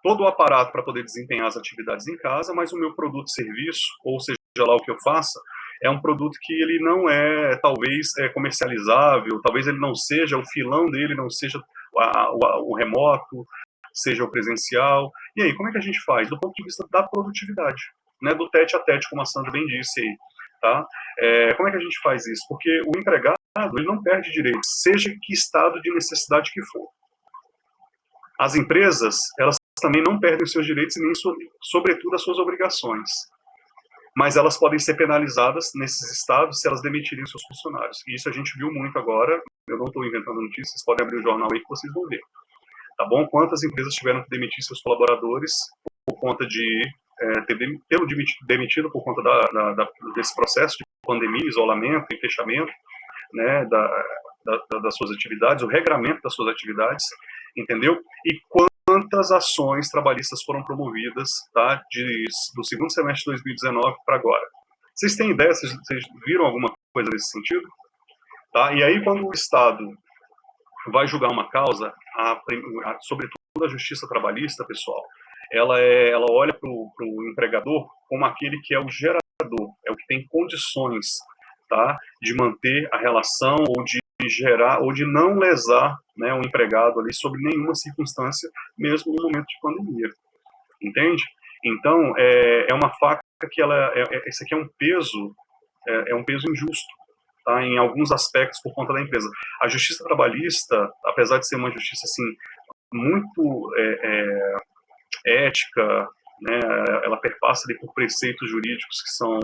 todo o aparato para poder desempenhar as atividades em casa, mas o meu produto serviço, ou seja lá o que eu faça, é um produto que ele não é, talvez, comercializável, talvez ele não seja, o filão dele não seja o remoto, seja o presencial. E aí, como é que a gente faz? Do ponto de vista da produtividade, né, do tete a tete, como a Sandra bem disse aí. Tá? Como é que a gente faz isso? Porque o empregado ele não perde direitos, seja que estado de necessidade que for. As empresas, elas também não perdem os seus direitos e nem, sobretudo, as suas obrigações. Mas elas podem ser penalizadas nesses estados se elas demitirem seus funcionários. E isso a gente viu muito agora eu não estou inventando notícias, vocês podem abrir o jornal aí que vocês vão ver. Tá bom? Quantas empresas tiveram que demitir seus colaboradores por conta de ter demitido por conta desse processo de pandemia, isolamento e fechamento, né, das suas atividades, o regramento das suas atividades, entendeu? E quantas ações trabalhistas foram promovidas, tá, do segundo semestre de 2019 para agora. Vocês têm ideia, vocês viram alguma coisa nesse sentido? Tá? E aí, quando o Estado vai julgar uma causa, sobretudo a justiça trabalhista, pessoal, ela olha para o empregador como aquele que é o gerador, é o que tem condições, tá, de manter a relação ou de gerar ou de não lesar, né, um empregado ali sob nenhuma circunstância, mesmo no momento de pandemia, entende? Então é uma faca que esse aqui é um peso injusto, tá, em alguns aspectos por conta da empresa. A justiça trabalhista, apesar de ser uma justiça assim muito ética, né, ela perpassa ali por preceitos jurídicos que são,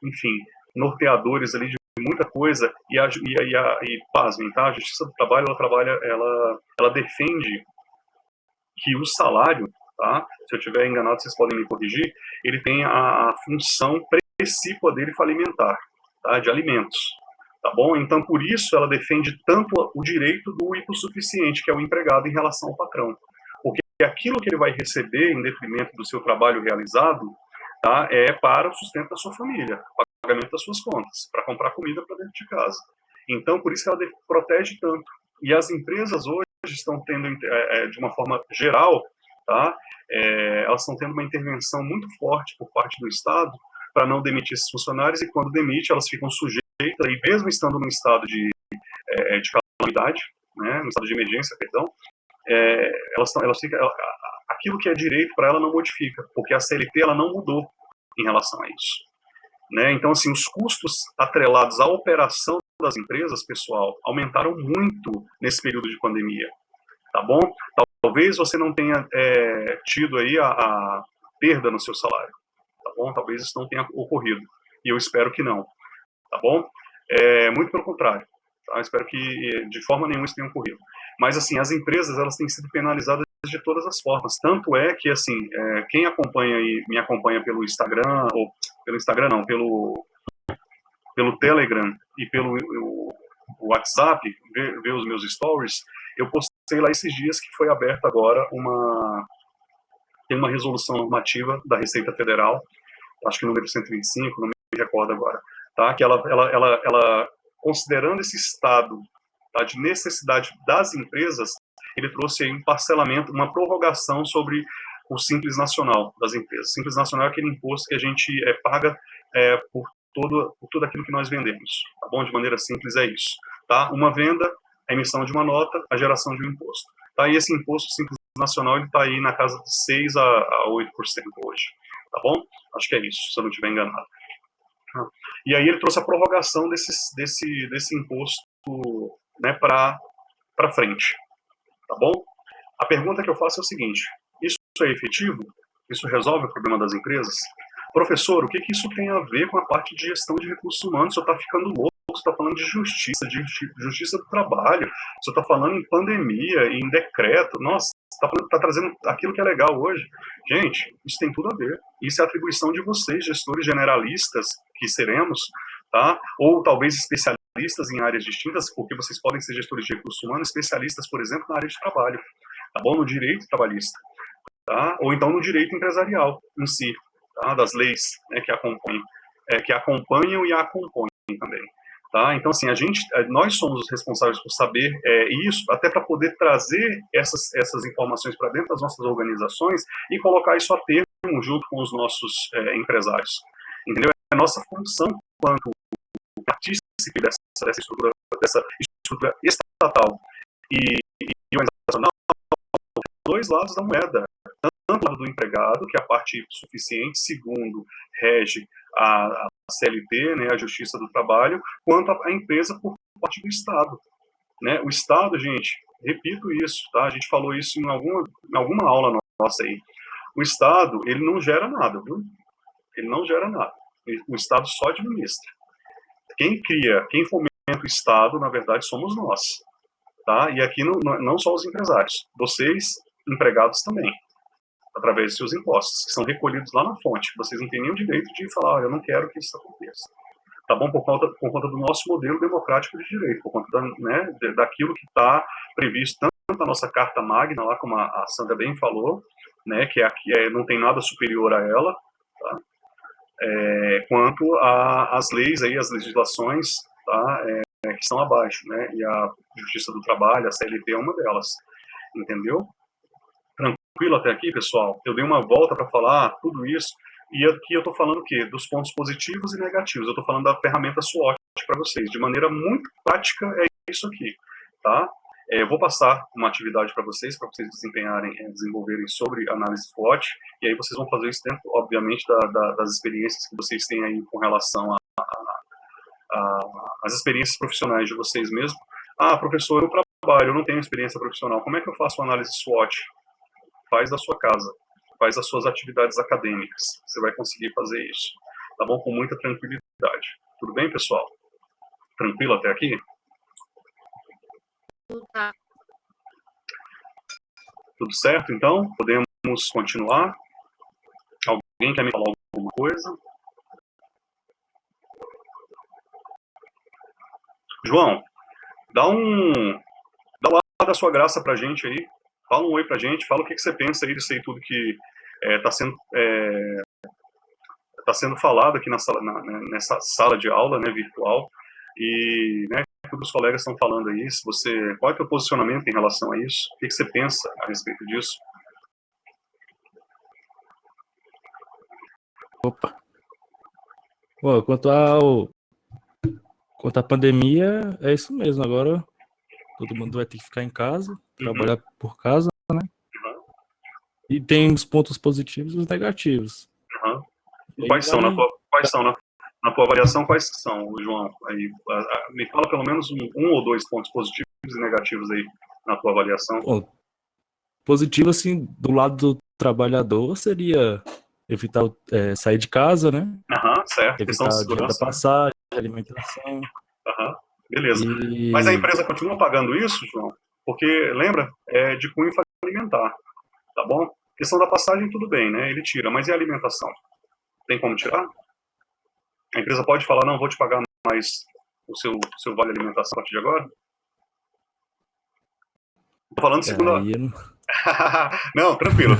enfim, norteadores ali de muita coisa, e pasmem, tá? A justiça do trabalho, ela defende que o salário, tá? Se eu estiver enganado, vocês podem me corrigir, ele tem a função precípua dele falimentar, tá? De alimentos, tá bom? Então, por isso, ela defende tanto o direito do hipossuficiente, que é o empregado, em relação ao patrão. Porque aquilo que ele vai receber em detrimento do seu trabalho realizado, tá, é para o sustento da sua família, pagamento das suas contas, para comprar comida para dentro de casa. Então, por isso ela protege tanto. E as empresas hoje estão tendo, de uma forma geral, tá, elas estão tendo uma intervenção muito forte por parte do Estado para não demitir esses funcionários, e quando demite, elas ficam sujeitas, e mesmo estando num estado de calamidade, né, no estado de emergência, perdão, aquilo que é direito para ela não modifica, porque a CLT ela não mudou em relação a isso, né? Então, assim, os custos atrelados à operação das empresas, pessoal, aumentaram muito nesse período de pandemia, tá bom? Talvez você não tenha tido aí a perda no seu salário, tá bom? Talvez isso não tenha ocorrido, e eu espero que não, tá bom? Muito pelo contrário, tá? Eu espero que de forma nenhuma isso tenha ocorrido. Mas, assim, as empresas, elas têm sido penalizadas de todas as formas. Tanto é que, assim, quem acompanha e me acompanha pelo Instagram, ou pelo Instagram não, pelo Telegram e pelo WhatsApp, vê os meus stories, eu postei lá esses dias que foi aberta agora tem uma resolução normativa da Receita Federal, acho que número 125, não me recordo agora, tá? Que ela considerando esse estado, tá, de necessidade das empresas, ele trouxe aí um parcelamento, uma prorrogação sobre o Simples Nacional das empresas. O Simples Nacional é aquele imposto que a gente paga por tudo aquilo que nós vendemos, tá bom? De maneira simples é isso, tá? Uma venda, a emissão de uma nota, a geração de um imposto, tá? E esse imposto Simples Nacional, ele está aí na casa de 6 a 8% hoje, tá bom? Acho que é isso, se eu não estiver enganado. E aí ele trouxe a prorrogação desse imposto, né, para frente, tá bom? A pergunta que eu faço é o seguinte: isso é efetivo? Isso resolve o problema das empresas? Professor, o que isso tem a ver com a parte de gestão de recursos humanos? Você está ficando louco, você está falando de justiça do trabalho, você está falando em pandemia, em decreto, nossa, está trazendo aquilo que é legal hoje. Gente, isso tem tudo a ver. Isso é atribuição de vocês, gestores generalistas, que seremos, tá? Ou talvez especialistas em áreas distintas, porque vocês podem ser gestores de recursos humanos, especialistas, por exemplo, na área de trabalho, tá bom? No direito trabalhista, tá? Ou então no direito empresarial em si, tá? Das leis, né, que acompanham e a acompanham também. Tá? Então, assim, nós somos os responsáveis por saber isso, até para poder trazer essas informações para dentro das nossas organizações e colocar isso a termo junto com os nossos empresários. Entendeu? É a nossa função quanto partícipe dessa estrutura estatal e organizacional, dois lados da moeda. Tanto o lado do empregado, que é a parte suficiente, segundo rege a CLT, né, a Justiça do Trabalho, quanto a empresa por parte do Estado. Né? O Estado, gente, repito isso, tá? A gente falou isso em alguma aula nossa aí. O Estado, ele não gera nada, viu? Ele não gera nada. O Estado só administra. Quem fomenta o Estado, na verdade, somos nós, tá? E aqui não só os empresários, vocês, empregados também, através de seus impostos, que são recolhidos lá na fonte. Vocês não têm nenhum direito de falar, eu não quero que isso aconteça. Tá bom? Por conta do nosso modelo democrático de direito, por conta né, daquilo que está previsto tanto na nossa Carta Magna, lá como a Sandra bem falou, né, que não tem nada superior a ela, tá? Quanto às leis, aí, as legislações, tá, que estão abaixo, né, e a Justiça do Trabalho, a CLT é uma delas, entendeu? Tranquilo até aqui, pessoal? Eu dei uma volta para falar tudo isso, e aqui eu estou falando o quê? Dos pontos positivos e negativos. Eu estou falando da ferramenta SWOT para vocês. De maneira muito prática, é isso aqui, tá? Eu vou passar uma atividade para vocês desempenharem, desenvolverem sobre análise SWOT, e aí vocês vão fazer isso dentro, obviamente, das experiências que vocês têm aí com relação às experiências profissionais de vocês mesmos. Ah, professor, eu trabalho, eu não tenho experiência profissional. Como é que eu faço uma análise SWOT? Faz da sua casa, faz as suas atividades acadêmicas. Você vai conseguir fazer isso, tá bom? Com muita tranquilidade. Tudo bem, pessoal? Tranquilo até aqui? Tudo certo, então? Podemos continuar? Alguém quer me falar alguma coisa? João, dá lá da sua graça pra gente aí. Fala um oi pra gente, fala o que você pensa aí disso aí tudo que está sendo falado aqui nessa sala de aula, né, virtual, e né, todos os colegas estão falando aí. Qual é o teu posicionamento em relação a isso? O que você pensa a respeito disso? Opa. Bom, quanto à pandemia, é isso mesmo. Agora todo mundo vai ter que ficar em casa, trabalhar por casa, né? E tem os pontos positivos e os negativos. Quais são, na tua avaliação, quais são, João? Aí, me fala pelo menos um ou dois pontos positivos e negativos aí na tua avaliação. Bom, positivo, assim, do lado do trabalhador seria evitar sair de casa, né? Certo. Questão de segurança, passagem, alimentação. Beleza. Mas a empresa continua pagando isso, João? Porque, lembra, é de cunho alimentar, tá bom? Questão da passagem, tudo bem, né? Ele tira, mas e a alimentação? Tem como tirar? A empresa pode falar, não, vou te pagar mais o seu vale alimentação a partir de agora? Tô falando segunda... Não, tranquilo.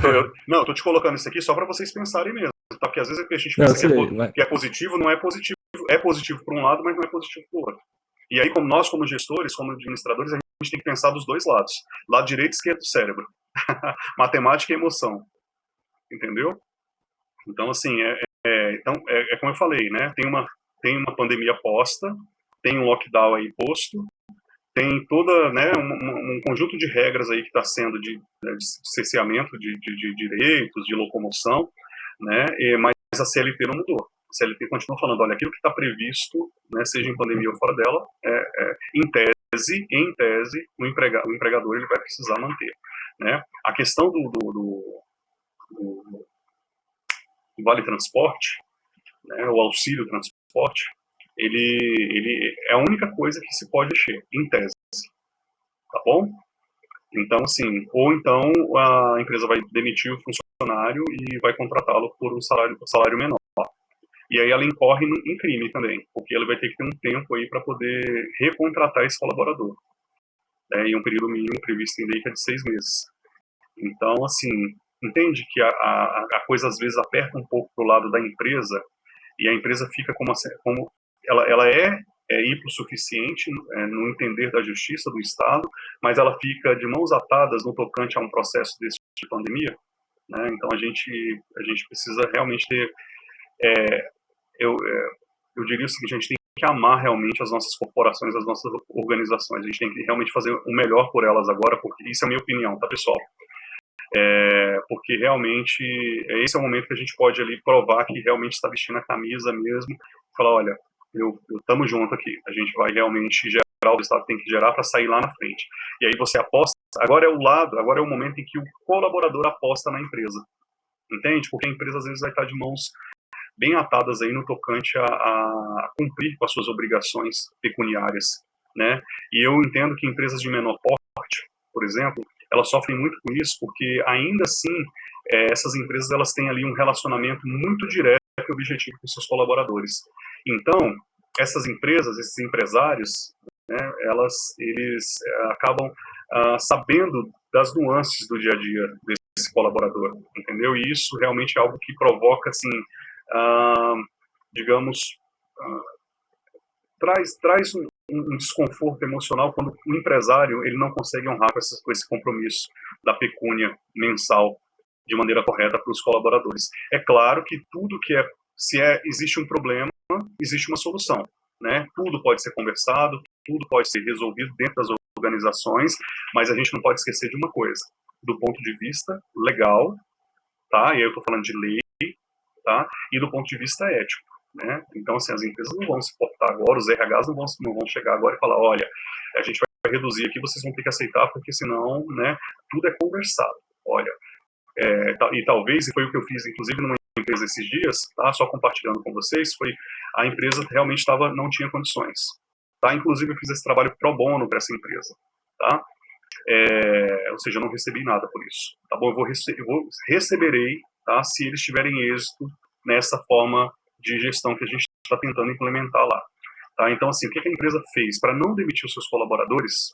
Tô te colocando isso aqui só para vocês pensarem mesmo, tá? Porque às vezes a gente pensa que é positivo, não é positivo. É positivo por um lado, mas não é positivo por outro. E aí, como gestores, como administradores, a gente tem que pensar dos dois lados. Lado direito e esquerdo do cérebro. Matemática e emoção. Entendeu? Então, assim, como eu falei, né? Tem uma pandemia posta, tem um lockdown aí posto, tem toda, né, um conjunto de regras aí que está sendo de cerceamento de direitos, de locomoção, né, mas a CLT não mudou. A CLT continua falando, olha, aquilo que está previsto, né, seja em pandemia ou fora dela, em tese, o empregador ele vai precisar manter, né. A questão do vale transporte, né, o auxílio transporte, ele é a única coisa que se pode mexer, em tese, tá bom? Então, assim, ou então a empresa vai demitir o funcionário e vai contratá-lo por um salário menor. E aí ela incorre em crime também, porque ela vai ter que ter um tempo aí para poder recontratar esse colaborador, né, em um período mínimo previsto em lei que é de 6 meses. Então, assim, entende que a coisa às vezes aperta um pouco pro lado da empresa, e a empresa fica como ela é hipossuficiente no entender da justiça do Estado, mas ela fica de mãos atadas no tocante a um processo desse de pandemia, né? Então a gente precisa realmente ter, eu diria o seguinte, a gente tem que amar realmente as nossas corporações, as nossas organizações, a gente tem que realmente fazer o melhor por elas agora, porque isso é a minha opinião, tá, pessoal? Porque realmente esse é o momento que a gente pode ali provar que realmente está vestindo a camisa mesmo, falar, olha, eu estamos junto aqui, a gente vai realmente gerar, o Estado tem que gerar para sair lá na frente. E aí você aposta, agora é o momento em que o colaborador aposta na empresa, entende? Porque a empresa às vezes vai estar de mãos bem atadas aí no tocante a cumprir com as suas obrigações pecuniárias, né? E eu entendo que empresas de menor porte, por exemplo, elas sofrem muito com isso, porque ainda assim essas empresas elas têm ali um relacionamento muito direto e objetivo com seus colaboradores. Então, essas empresas, esses empresários, né, eles acabam sabendo das nuances do dia a dia desse colaborador, entendeu? E isso realmente é algo que provoca, assim, digamos, traz um desconforto emocional quando o empresário ele não consegue honrar com esse compromisso da pecúnia mensal de maneira correta para os colaboradores. É claro que tudo que existe um problema, existe uma solução, né? Tudo pode ser conversado, tudo pode ser resolvido dentro das organizações, mas a gente não pode esquecer de uma coisa, do ponto de vista legal, tá? E aí eu estou falando de lei, tá? E do ponto de vista ético, né? Então, assim, as empresas não vão se portar agora, os RHs não vão chegar agora e falar, olha, a gente vai reduzir aqui, vocês vão ter que aceitar, porque senão, né, tudo é conversado. Olha, e talvez, e foi o que eu fiz, inclusive, numa empresa esses dias, tá? Só compartilhando com vocês, a empresa realmente não tinha condições, tá? Inclusive, eu fiz esse trabalho pro bono para essa empresa, tá? Ou seja, eu não recebi nada por isso, tá bom? Receberei, tá? Se eles tiverem êxito nessa forma de gestão que a gente está tentando implementar lá, tá? Então, assim, o que a empresa fez para não demitir os seus colaboradores,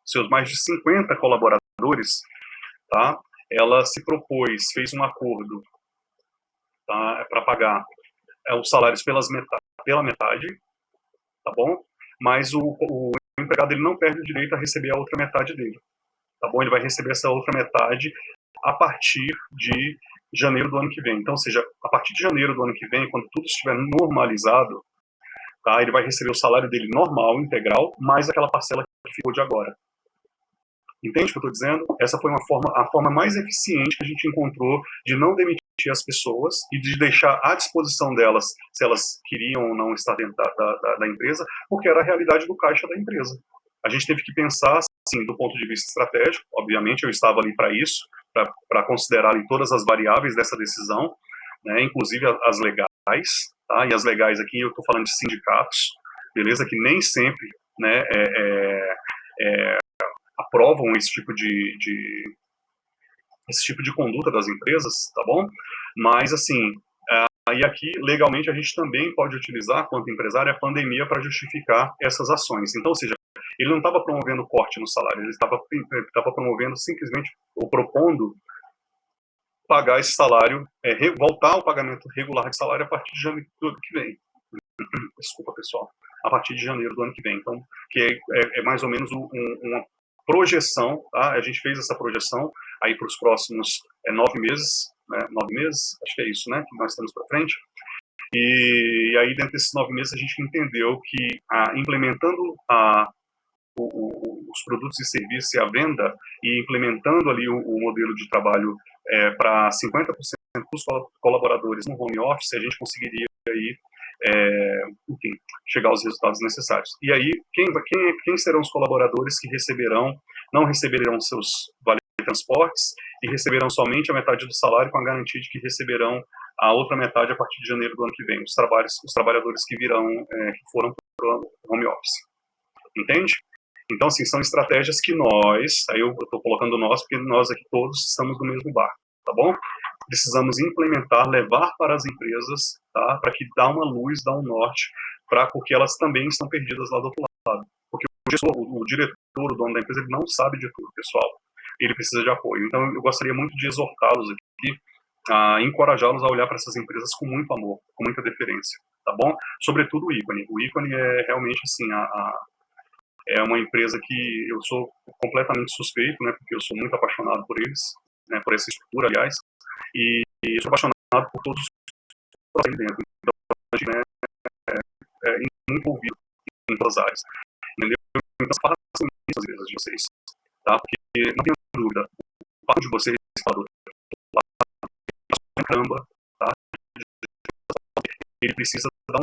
seus mais de 50 colaboradores, tá? Ela se propôs, fez um acordo, tá? Para pagar os salários pela metade, tá bom? Mas o empregado ele não perde o direito a receber a outra metade dele, tá bom? Ele vai receber essa outra metade a partir de janeiro do ano que vem. Então, ou seja, a partir de janeiro do ano que vem, quando tudo estiver normalizado, tá? Ele vai receber o salário dele normal, integral, mais aquela parcela que ficou de agora. Entende o que eu estou dizendo? Essa foi a forma mais eficiente que a gente encontrou de não demitir as pessoas e de deixar à disposição delas se elas queriam ou não estar dentro da empresa, porque era a realidade do caixa da empresa. A gente teve que pensar, assim, do ponto de vista estratégico, obviamente eu estava ali para isso, para considerar ali todas as variáveis dessa decisão, né, inclusive as legais, tá? E as legais aqui eu estou falando de sindicatos, beleza? Que nem sempre, né, aprovam esse tipo de conduta das empresas, tá bom? Mas, assim, e aqui, legalmente, a gente também pode utilizar, quanto empresário, a pandemia para justificar essas ações. Então, ou seja, ele não estava promovendo corte no salário, ele estava promovendo simplesmente, ou propondo pagar esse salário, voltar ao pagamento regular de salário a partir de janeiro do ano que vem. Desculpa, pessoal. A partir de janeiro do ano que vem. Então, que é mais ou menos uma projeção, tá? A gente fez essa projeção aí para os próximos 9 meses, né? 9 meses, acho que é isso, né? Que nós temos para frente. E aí, dentro desses 9 meses, a gente entendeu que, implementando os produtos e serviços e a venda, e implementando ali o modelo de trabalho para 50% dos colaboradores no home office, a gente conseguiria aí, enfim, chegar aos resultados necessários. E aí, quem serão os colaboradores que não receberão seus vale-transportes e receberão somente a metade do salário, com a garantia de que receberão a outra metade a partir de janeiro do ano que vem, os trabalhadores que foram para o home office. Entende? Então, assim, são estratégias que aí eu estou colocando nós, porque nós aqui todos estamos no mesmo barco, tá bom? Precisamos implementar, levar para as empresas, tá? Para que dá uma luz, dá um norte, porque elas também estão perdidas lá do outro lado. Porque o diretor, o dono da empresa, ele não sabe de tudo, pessoal. Ele precisa de apoio. Então, eu gostaria muito de exortá-los aqui, encorajá-los a olhar para essas empresas com muito amor, com muita deferência, tá bom? Sobretudo o Ícone. O Ícone é realmente, assim, é uma empresa que eu sou completamente suspeito, né, porque eu sou muito apaixonado por eles, né, por essa estrutura, aliás, e sou apaixonado por todos os processos dentro. Então, a gente, né, é envolvido em todas as áreas, entendeu? Então, façam isso às vezes de vocês, tá? Porque, não tenho dúvida, o papo de vocês, caramba, tá? Ele precisa dar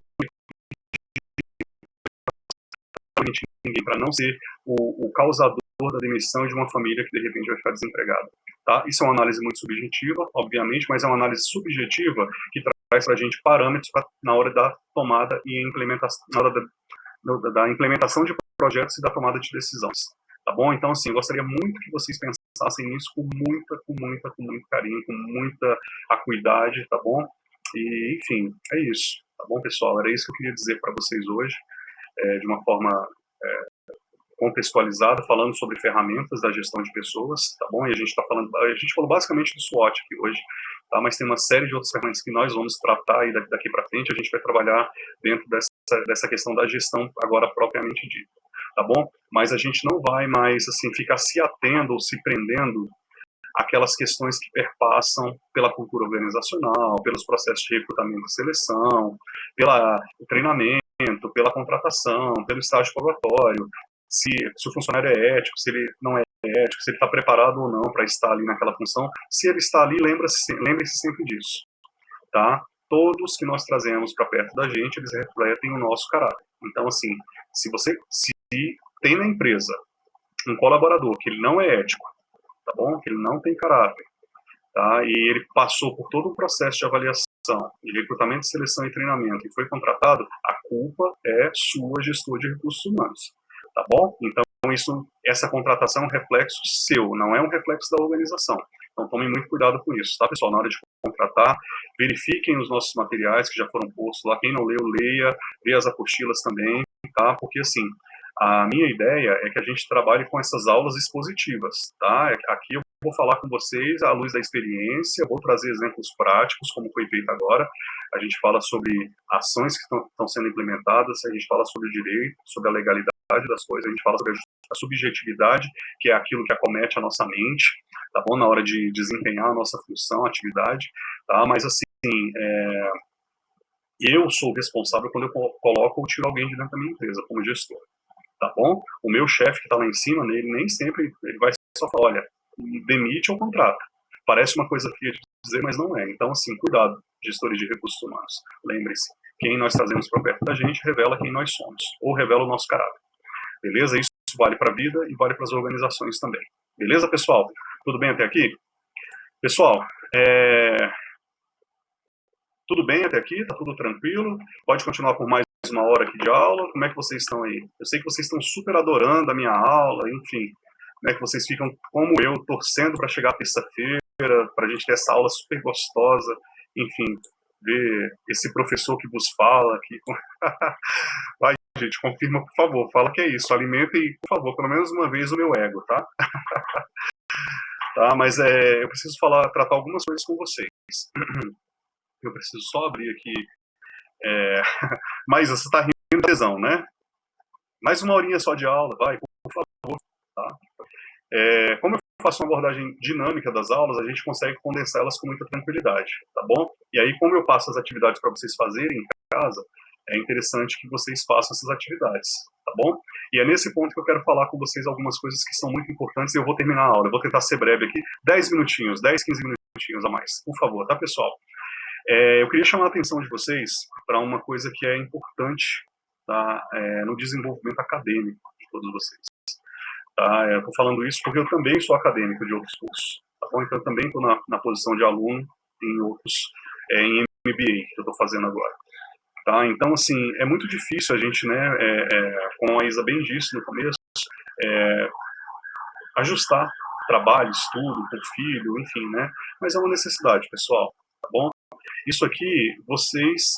ninguém, para não ser o causador da demissão de uma família que de repente vai ficar desempregada, tá? Isso é uma análise muito subjetiva, obviamente, mas é uma análise subjetiva que traz para a gente parâmetros na hora da tomada e implementação, na hora da implementação de projetos e da tomada de decisões, tá bom? Então, assim, eu gostaria muito que vocês pensassem nisso com muito carinho, com muita acuidade, tá bom? E, enfim, é isso, tá bom, pessoal? Era isso que eu queria dizer para vocês hoje, de uma forma contextualizada, falando sobre ferramentas da gestão de pessoas, tá bom? E a gente falou basicamente do SWOT aqui hoje, tá? Mas tem uma série de outras ferramentas que nós vamos tratar e daqui para frente a gente vai trabalhar dentro dessa questão da gestão agora propriamente dita, tá bom? Mas a gente não vai mais, assim, ficar se atendo ou se prendendo aquelas questões que perpassam pela cultura organizacional, pelos processos de recrutamento e seleção, pelo treinamento, pela contratação, pelo estágio probatório, se o funcionário é ético, se ele não é ético, se ele está preparado ou não para estar ali naquela função. Se ele está ali, lembre-se sempre disso, tá? Todos que nós trazemos para perto da gente, eles refletem o nosso caráter. Então, assim, se tem na empresa um colaborador que ele não é ético, tá bom? Que ele não tem caráter, tá? E ele passou por todo o processo de avaliação, de recrutamento, seleção e treinamento e foi contratado, a culpa é sua, gestor de recursos humanos, tá bom? Então, essa contratação é um reflexo seu, não é um reflexo da organização. Então, tomem muito cuidado com isso, tá, pessoal? Na hora de contratar, verifiquem os nossos materiais que já foram postos lá. Quem não leu, leia, leia as apostilas também, tá? Porque, assim, a minha ideia é que a gente trabalhe com essas aulas expositivas, tá? Aqui eu vou falar com vocês à luz da experiência, vou trazer exemplos práticos, como foi feito agora. A gente fala sobre ações que estão sendo implementadas, a gente fala sobre o direito, sobre a legalidade das coisas, a gente fala sobre a subjetividade, que é aquilo que acomete a nossa mente, tá bom? Na hora de desempenhar a nossa função, a atividade, tá? Mas, assim, eu sou responsável quando eu coloco ou tiro alguém de dentro da minha empresa, como gestor, tá bom? O meu chefe que está lá em cima, ele nem sempre ele vai só falar, olha, demite ou contrata. Parece uma coisa fria de dizer, mas não é. Então, assim, cuidado, gestores de recursos humanos. Lembre-se, quem nós trazemos para perto da gente revela quem nós somos, ou revela o nosso caráter. Beleza? Isso vale para a vida e vale para as organizações também. Beleza, pessoal? Tudo bem até aqui? Pessoal, tudo bem até aqui? Tá tudo tranquilo? Pode continuar por mais uma hora aqui de aula? Como é que vocês estão aí? Eu sei que vocês estão super adorando a minha aula, enfim. Como é que vocês ficam, como eu, torcendo para chegar terça-feira, para a gente ter essa aula super gostosa, enfim, ver esse professor que vos fala aqui. Vai, gente, confirma, por favor, fala que é isso, alimentem, por favor, pelo menos uma vez o meu ego, tá? Tá, mas eu preciso tratar algumas coisas com vocês. Eu preciso só abrir aqui. Mas você está rindo da tesão, né? Mais uma horinha só de aula, vai, por favor. Tá? Como eu faço uma abordagem dinâmica das aulas, a gente consegue condensar elas com muita tranquilidade, tá bom? E aí, como eu passo as atividades para vocês fazerem em casa, é interessante que vocês façam essas atividades, tá bom? E é nesse ponto que eu quero falar com vocês algumas coisas que são muito importantes e eu vou terminar a aula. Eu vou tentar ser breve aqui, 10 minutinhos, 10, 15 minutinhos a mais, por favor, tá, pessoal? Eu queria chamar a atenção de vocês para uma coisa que é importante, tá, no desenvolvimento acadêmico de todos vocês. Tá? Eu estou falando isso porque eu também sou acadêmico de outros cursos. Tá bom? Então, eu também estou na posição de aluno em outros, em MBA, que eu estou fazendo agora. Tá? Então, assim, é muito difícil a gente, né, como a Isa bem disse no começo, ajustar trabalho, estudo, com filho, enfim, né? Mas é uma necessidade, pessoal, tá bom? Isso aqui, vocês,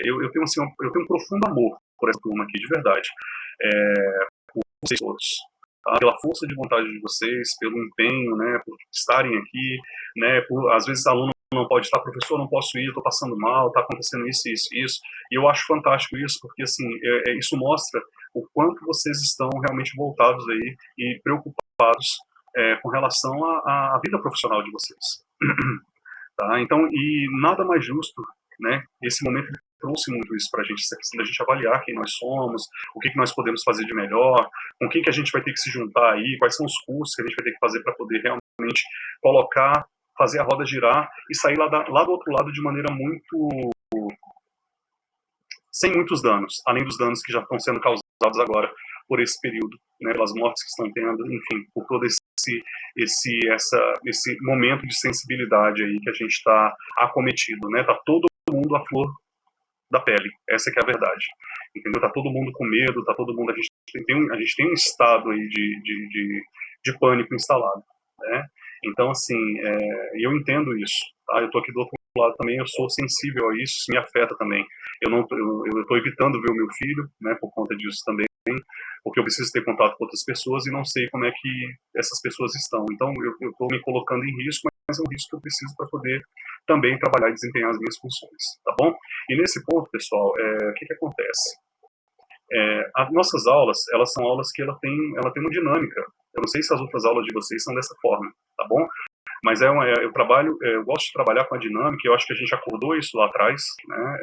eu tenho assim, eu tenho um profundo amor por essa turma aqui, de verdade, por vocês todos, tá? Pela força de vontade de vocês, pelo empenho, né, por estarem aqui, né, às vezes aluno não pode estar, professor, não posso ir, estou passando mal, está acontecendo isso, e eu acho fantástico isso, porque assim, isso mostra o quanto vocês estão realmente voltados aí e preocupados com relação à vida profissional de vocês. Tá? Então, e nada mais justo, né, esse momento trouxe muito isso para a gente, essa questão da gente avaliar quem nós somos, o que nós podemos fazer de melhor, com quem que a gente vai ter que se juntar aí, quais são os cursos que a gente vai ter que fazer para poder realmente fazer a roda girar e sair lá do outro lado de maneira sem muitos danos, além dos danos que já estão sendo causados agora por esse período, né, pelas mortes que estão tendo, enfim, por todo esse esse momento de sensibilidade aí que a gente está acometido, né? Tá todo mundo à flor da pele, essa que é a verdade, entendeu? Tá todo mundo com medo, tá todo mundo, a gente tem um estado aí de pânico instalado, né? Então, assim, eu entendo isso, tá? Eu tô aqui do outro lado também, eu sou sensível a isso, isso me afeta também. Eu tô evitando ver o meu filho, né, por conta disso também, porque eu preciso ter contato com outras pessoas e não sei como é que essas pessoas estão. Então, eu estou me colocando em risco, mas é um risco que eu preciso para poder também trabalhar e desempenhar as minhas funções, tá bom? E nesse ponto, pessoal, o que acontece? As nossas aulas, elas são aulas que ela tem uma dinâmica. Eu não sei se as outras aulas de vocês são dessa forma, tá bom? Mas eu gosto de trabalhar com a dinâmica, eu acho que a gente acordou isso lá atrás, né,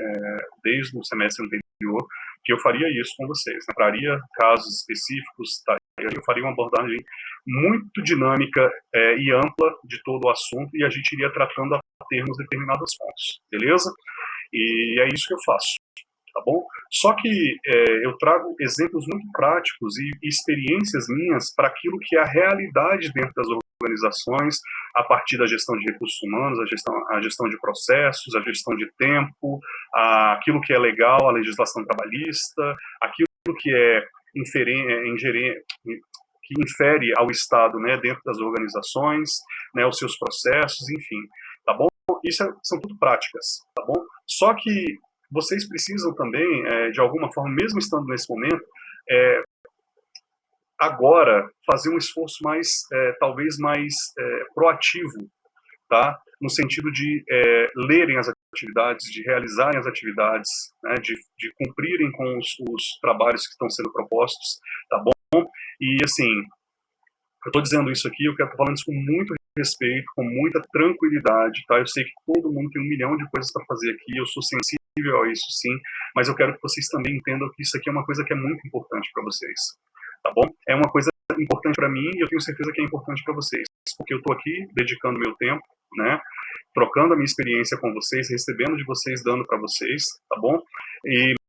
desde o semestre anterior, que eu faria isso com vocês, né, traria casos específicos, tá, eu faria uma abordagem muito dinâmica e ampla de todo o assunto, e a gente iria tratando a termos determinados pontos, beleza? E é isso que eu faço, tá bom? Só que eu trago exemplos muito práticos e experiências minhas para aquilo que é a realidade dentro das organizações, a partir da gestão de recursos humanos, a gestão de processos, a gestão de tempo, aquilo que é legal, a legislação trabalhista, aquilo que é que infere ao Estado, né, dentro das organizações, né, os seus processos, enfim, tá bom? Isso são tudo práticas, tá bom? Só que vocês precisam também, de alguma forma, mesmo estando nesse momento, agora fazer um esforço talvez mais proativo, tá? No sentido de lerem as atividades, de realizarem as atividades, né? de cumprirem com os trabalhos que estão sendo propostos, tá bom? E assim, eu estou dizendo isso aqui, eu estou falando isso com muito respeito, com muita tranquilidade, tá? Eu sei que todo mundo tem 1 milhão de coisas para fazer aqui, eu sou sensível a isso sim, mas eu quero que vocês também entendam que isso aqui é uma coisa que é muito importante para vocês, tá bom? É uma coisa importante para mim e eu tenho certeza que é importante para vocês, porque eu estou aqui dedicando meu tempo, né? Trocando a minha experiência com vocês, recebendo de vocês, dando para vocês, tá bom?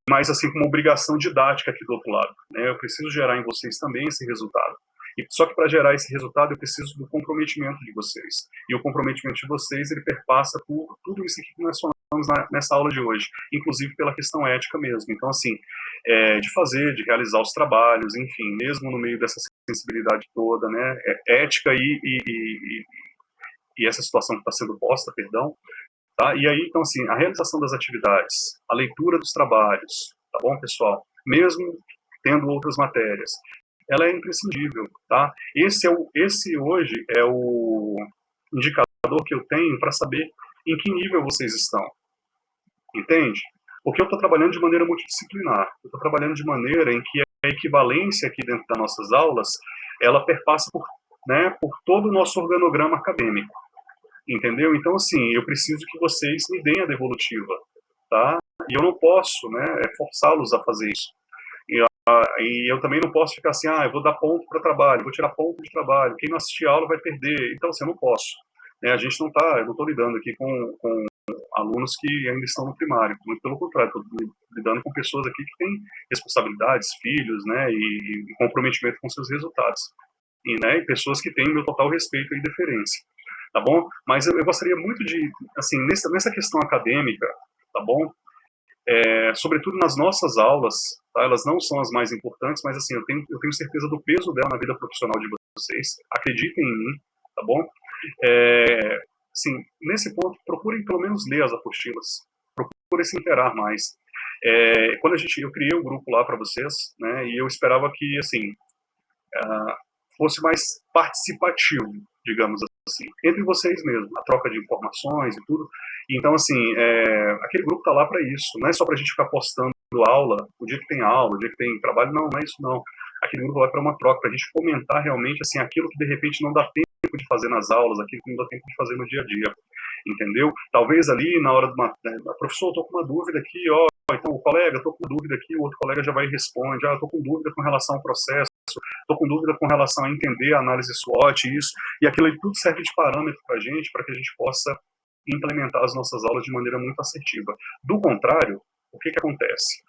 Mas assim, com uma obrigação didática aqui do outro lado, né? Eu preciso gerar em vocês também esse resultado. Só que para gerar esse resultado eu preciso do comprometimento de vocês. E o comprometimento de vocês, ele perpassa por tudo isso aqui que nós falamos nessa aula de hoje, inclusive pela questão ética mesmo. Então, assim, de realizar os trabalhos, enfim, mesmo no meio dessa sensibilidade toda, né, ética e essa situação que está sendo posta, perdão, tá? E aí, então, assim, a realização das atividades, a leitura dos trabalhos, tá bom, pessoal? Mesmo tendo outras matérias, ela é imprescindível, tá? Esse hoje é o indicador que eu tenho para saber em que nível vocês estão, entende? Porque eu estou trabalhando de maneira multidisciplinar, eu estou trabalhando de maneira em que a equivalência aqui dentro das nossas aulas, ela perpassa por todo o nosso organograma acadêmico, entendeu? Então, assim, eu preciso que vocês me deem a devolutiva, tá? E eu não posso, né, forçá-los a fazer isso. E eu também não posso ficar assim, eu vou dar ponto para trabalho, vou tirar ponto de trabalho, quem não assistir a aula vai perder. Então, assim, eu não posso. A gente não está, eu não estou lidando aqui com alunos que ainda estão no primário, muito pelo contrário, estou lidando com pessoas aqui que têm responsabilidades, filhos, né, e comprometimento com seus resultados. E pessoas que têm meu total respeito e deferência, tá bom? Mas eu gostaria muito de, assim, nessa questão acadêmica, tá bom? Sobretudo nas nossas aulas, tá? Elas não são as mais importantes, mas assim, eu tenho certeza do peso dela na vida profissional de vocês, acreditem em mim, tá bom? Assim, nesse ponto, procurem pelo menos ler as apostilas, procurem se interar mais. Quando eu criei um grupo lá para vocês, né, e eu esperava que, assim, fosse mais participativo, digamos assim, entre vocês mesmo, a troca de informações e tudo. Então, assim, aquele grupo está lá para isso, não é só para a gente ficar postando aula, o dia que tem aula, o dia que tem trabalho, não é isso não. Aquele grupo vai para uma troca, para a gente fomentar realmente, assim, aquilo que de repente não dá tempo de fazer nas aulas, aquilo que não dá tempo de fazer no dia a dia, entendeu? Talvez ali, na hora de professor, eu tô com uma dúvida aqui, então o colega, eu tô com dúvida aqui, o outro colega já vai e responde, eu tô com dúvida com relação ao processo, estou com dúvida com relação a entender a análise SWOT, isso, e aquilo aí tudo serve de parâmetro para que a gente possa implementar as nossas aulas de maneira muito assertiva. Do contrário, o que acontece?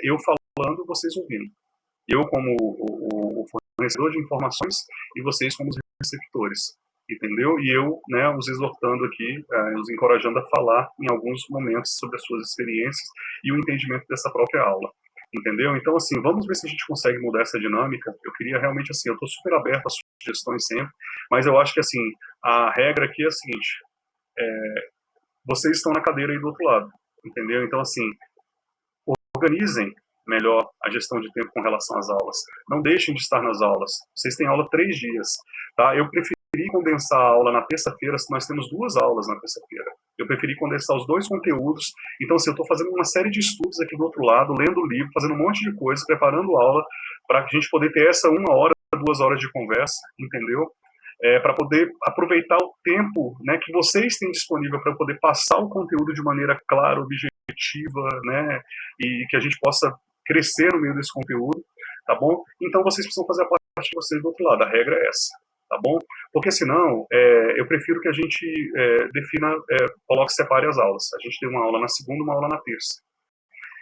Eu falando, vocês ouvindo. Eu como o fornecedor de informações e vocês como os receptores, entendeu? E eu, né, os exortando aqui, os encorajando a falar em alguns momentos sobre as suas experiências e o entendimento dessa própria aula, entendeu? Então, assim, vamos ver se a gente consegue mudar essa dinâmica. Eu queria realmente, assim, eu estou super aberto a sugestões sempre, mas eu acho que, assim, a regra aqui é a seguinte, vocês estão na cadeira aí do outro lado, entendeu? Então, assim, organizem melhor a gestão de tempo com relação às aulas. Não deixem de estar nas aulas. Vocês têm aula 3 dias, tá? Eu preferi condensar a aula na terça-feira, se nós temos 2 aulas na terça-feira. Eu preferi condensar os 2 conteúdos. Então, assim, eu estou fazendo uma série de estudos aqui do outro lado, lendo livro, fazendo um monte de coisa, preparando aula, para a gente poder ter essa 1 hora, 2 horas de conversa, entendeu? Para poder aproveitar o tempo, né, que vocês têm disponível para poder passar o conteúdo de maneira clara, objetiva, né, e que a gente possa crescer no meio desse conteúdo, tá bom? Então vocês precisam fazer a parte de vocês do outro lado, a regra é essa, tá bom? Porque senão, eu prefiro que a gente defina, coloque, separe as aulas. A gente tem uma aula na segunda, uma aula na terça.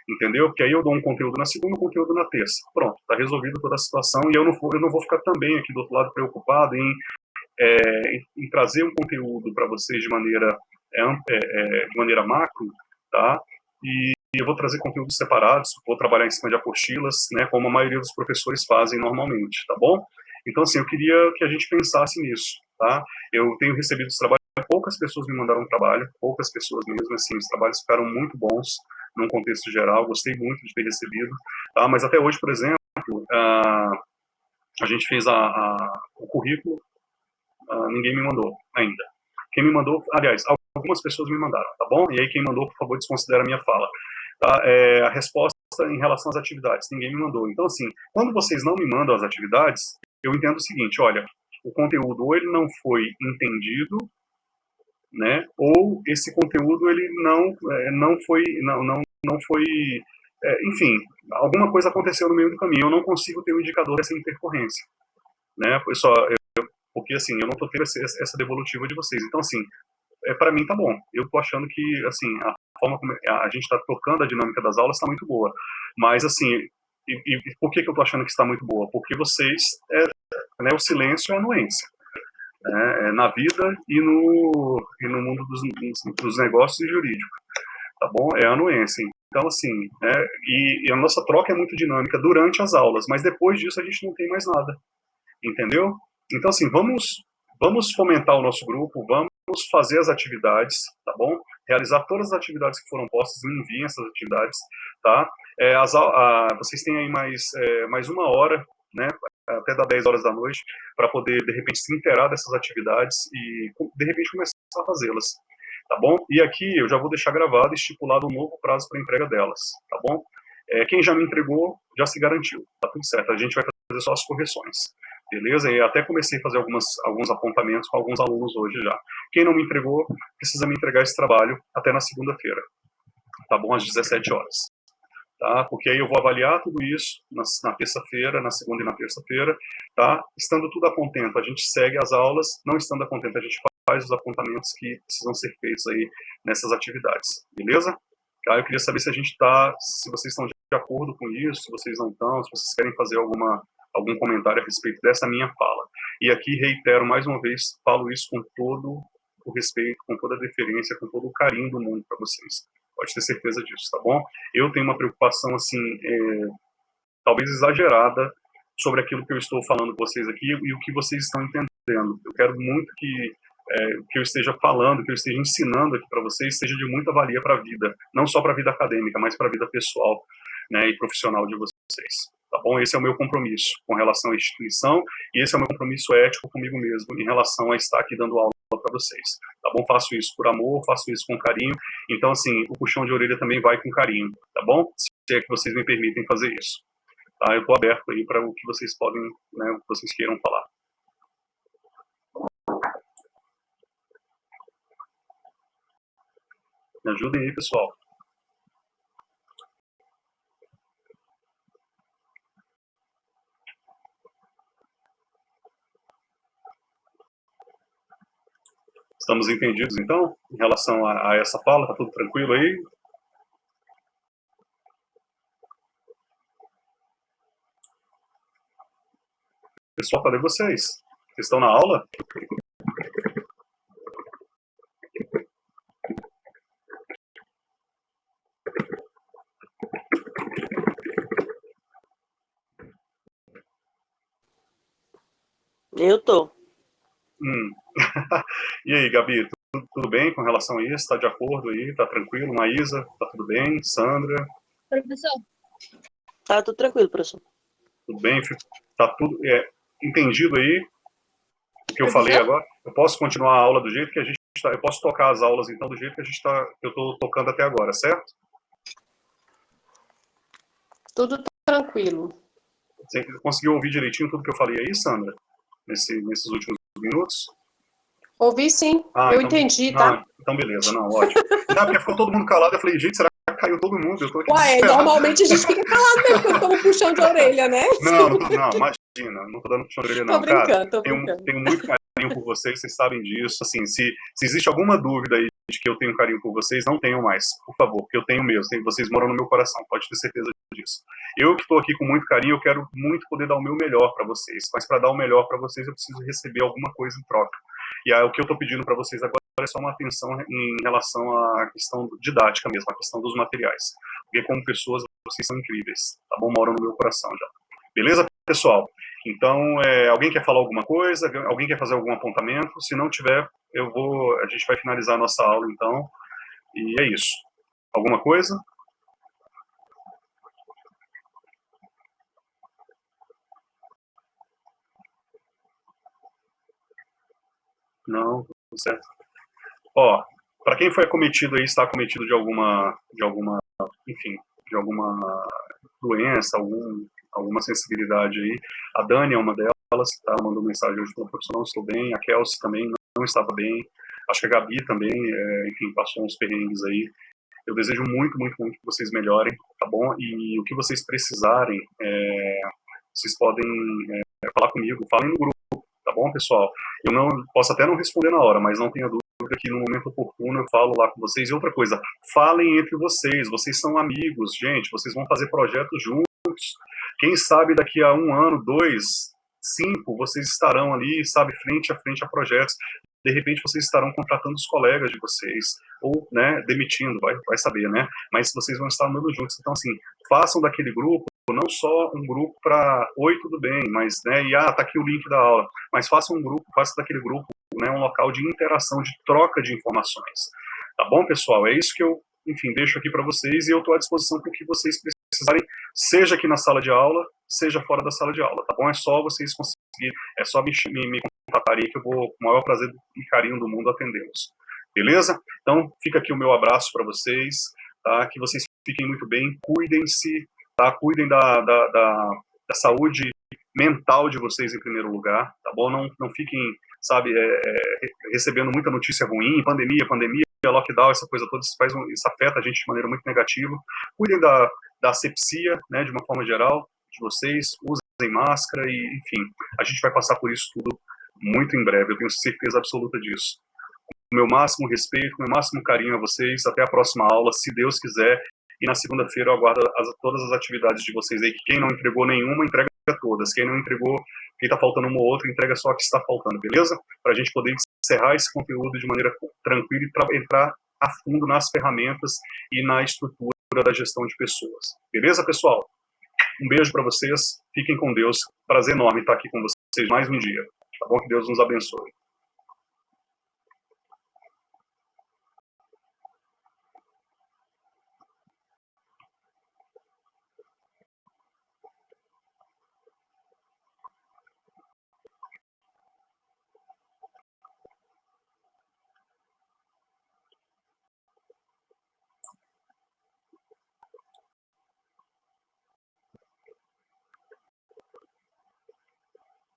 Entendeu? Porque aí eu dou um conteúdo na segunda, um conteúdo na terça. Pronto, está resolvido toda a situação e eu não vou ficar também aqui do outro lado preocupado em trazer um conteúdo para vocês de maneira macro, tá? E eu vou trazer conteúdos separados, vou trabalhar em cima de apostilas, né, como a maioria dos professores fazem normalmente, tá bom? Então, assim, eu queria que a gente pensasse nisso, tá? Eu tenho recebido os trabalhos, poucas pessoas me mandaram trabalho, poucas pessoas mesmo, assim, os trabalhos ficaram muito bons, num contexto geral, gostei muito de ter recebido, tá? Mas até hoje, por exemplo, a gente fez o currículo, ninguém me mandou ainda. Quem me mandou, aliás, algumas pessoas me mandaram, tá bom? E aí quem mandou, por favor, desconsidera a minha fala. Tá? A resposta em relação às atividades, ninguém me mandou. Então, assim, quando vocês não me mandam as atividades, eu entendo o seguinte, olha, o conteúdo ou ele não foi entendido, né? Ou esse conteúdo ele não foi, enfim, alguma coisa aconteceu no meio do caminho. Eu não consigo ter um indicador dessa intercorrência, né? Porque assim, eu não estou tendo essa devolutiva de vocês. Então, assim, para mim tá bom. Eu estou achando que, assim, a forma como a gente está tocando a dinâmica das aulas está muito boa. Mas, assim, e por que eu estou achando que está muito boa? Porque vocês, né, o silêncio é anuência. Né, na vida e no mundo dos negócios e jurídico. Tá bom? É anuência. Então, assim, e a nossa troca é muito dinâmica durante as aulas, mas depois disso a gente não tem mais nada. Entendeu? Então, assim, vamos fomentar o nosso grupo, vamos fazer as atividades, tá bom? Realizar todas as atividades que foram postas, me enviem essas atividades, tá? Vocês têm aí mais 1 hora, né? Até dar 10 horas da noite, para poder, de repente, se inteirar dessas atividades e, de repente, começar a fazê-las, tá bom? E aqui eu já vou deixar gravado e estipulado um novo prazo para entrega delas, tá bom? Quem já me entregou, já se garantiu, tá tudo certo. A gente vai fazer só as correções. Beleza? E até comecei a fazer alguns apontamentos com alguns alunos hoje já. Quem não me entregou, precisa me entregar esse trabalho até na segunda-feira, tá bom? Às 17 horas. Tá? Porque aí eu vou avaliar tudo isso na terça-feira, na segunda e na terça-feira, tá? Estando tudo a contento, a gente segue as aulas, não estando a contento, a gente faz os apontamentos que precisam ser feitos aí nessas atividades, beleza? Tá? Eu queria saber se vocês estão de acordo com isso, se vocês não estão, se vocês querem fazer algum comentário a respeito dessa minha fala. E aqui reitero mais uma vez, falo isso com todo o respeito, com toda a deferência, com todo o carinho do mundo para vocês. Pode ter certeza disso, tá bom? Eu tenho uma preocupação, assim, talvez exagerada sobre aquilo que eu estou falando com vocês aqui e o que vocês estão entendendo. Eu quero muito que eu esteja falando, que eu esteja ensinando aqui para vocês, seja de muita valia para a vida, não só para a vida acadêmica, mas para a vida pessoal, né, e profissional de vocês. Tá bom? Esse é o meu compromisso com relação à instituição e esse é o meu compromisso ético comigo mesmo em relação a estar aqui dando aula para vocês. Tá bom? Faço isso por amor, faço isso com carinho. Então, assim, o puxão de orelha também vai com carinho, tá bom? Se é que vocês me permitem fazer isso. Tá? Eu estou aberto aí para o que vocês podem, né, o que vocês queiram falar. Me ajudem aí, pessoal. Estamos entendidos, então, em relação a essa fala? Está tudo tranquilo aí? Pessoal, cadê vocês? Estão na aula? Eu tô. E aí, Gabi, tudo bem com relação a isso? Está de acordo aí? Tá tranquilo? Maísa, tá tudo bem? Sandra, Professor, Tá tudo tranquilo, professor. tudo bem? Tá tudo entendido aí o que eu falei Professor? agora? Eu posso continuar a aula do jeito que a gente está? Eu posso tocar as aulas então do jeito que eu estou tocando até agora, certo? Tudo tranquilo. Você conseguiu ouvir direitinho tudo que eu falei aí, Sandra? Nesses últimos minutos? Ouvi sim, eu entendi, tá? Então beleza, não, ótimo. Não, porque ficou todo mundo calado, eu falei, gente, será que caiu todo mundo? Eu tô aqui Ué, desesperado. normalmente a gente fica calado mesmo quando toma um puxão de orelha, né? Não, imagina, não tô dando puxão de orelha, Tô não. Cara, brincando, tô brincando. tenho muito carinho por vocês sabem disso. Assim, se existe alguma dúvida aí de que eu tenho carinho por vocês, não tenham mais, por favor, porque eu tenho mesmo. Vocês moram no meu coração, pode ter certeza disso. Eu que estou aqui com muito carinho, eu quero muito poder dar o meu melhor para vocês, mas para dar o melhor para vocês, eu preciso receber alguma coisa em troca. E aí, o que eu estou pedindo para vocês agora é só uma atenção em relação à questão didática mesmo, a questão dos materiais. Porque como pessoas, vocês são incríveis, tá bom? Moram no meu coração já. Beleza, pessoal? Então, alguém quer falar alguma coisa? Alguém quer fazer algum apontamento? Se não tiver, a gente vai finalizar a nossa aula, então. E é isso. Alguma coisa? Não, tudo certo. Ó, para quem foi acometido aí, está acometido enfim, de alguma doença, alguma sensibilidade aí, a Dani é uma delas, tá? Ela mandou mensagem hoje para o professor, não estou bem, a Kelsey também não estava bem, acho que a Gabi também, enfim, passou uns perrengues aí. Eu desejo muito, muito, muito que vocês melhorem, tá bom? E o que vocês precisarem, vocês podem falar comigo, falem no grupo, tá bom, pessoal? Eu não posso até não responder na hora, mas não tenha dúvida que no momento oportuno eu falo lá com vocês. E outra coisa, falem entre vocês são amigos, gente, vocês vão fazer projetos juntos. Quem sabe daqui a 1 ano, 2, 5, vocês estarão ali, sabe, frente a frente a projetos. De repente vocês estarão contratando os colegas de vocês, ou, né, demitindo, vai saber, né? Mas vocês vão estar andando juntos. Então, assim, façam daquele grupo não só um grupo para, oi, tudo bem, mas, né, tá aqui o link da aula, mas façam um grupo, faça daquele grupo, né, um local de interação, de troca de informações. Tá bom, pessoal? É isso que eu, enfim, deixo aqui para vocês e eu estou à disposição para o que vocês precisarem, seja aqui na sala de aula, seja fora da sala de aula, tá bom? É só vocês conseguirem, é só me contatarem aí que eu vou, com o maior prazer e carinho do mundo, atendê-los. Beleza? Então, fica aqui o meu abraço para vocês, tá? Que vocês fiquem muito bem, cuidem-se, tá? Cuidem da saúde mental de vocês em primeiro lugar, tá bom? Não fiquem, sabe, recebendo muita notícia ruim, pandemia, lockdown, essa coisa toda, isso afeta a gente de maneira muito negativa. Cuidem da asepsia, né, de uma forma geral, de vocês, usem máscara e, enfim, a gente vai passar por isso tudo muito em breve, eu tenho certeza absoluta disso. Com o meu máximo respeito, com o meu máximo carinho a vocês, até a próxima aula, se Deus quiser, e na segunda-feira eu aguardo todas as atividades de vocês aí, que quem não entregou nenhuma, entrega todas, quem não entregou, quem está faltando uma ou outra, entrega só a que está faltando, beleza? Para a gente poder encerrar esse conteúdo de maneira tranquila e entrar a fundo nas ferramentas e na estrutura da gestão de pessoas. Beleza, pessoal? Um beijo para vocês, fiquem com Deus, prazer enorme estar aqui com vocês mais um dia, tá bom? Que Deus nos abençoe.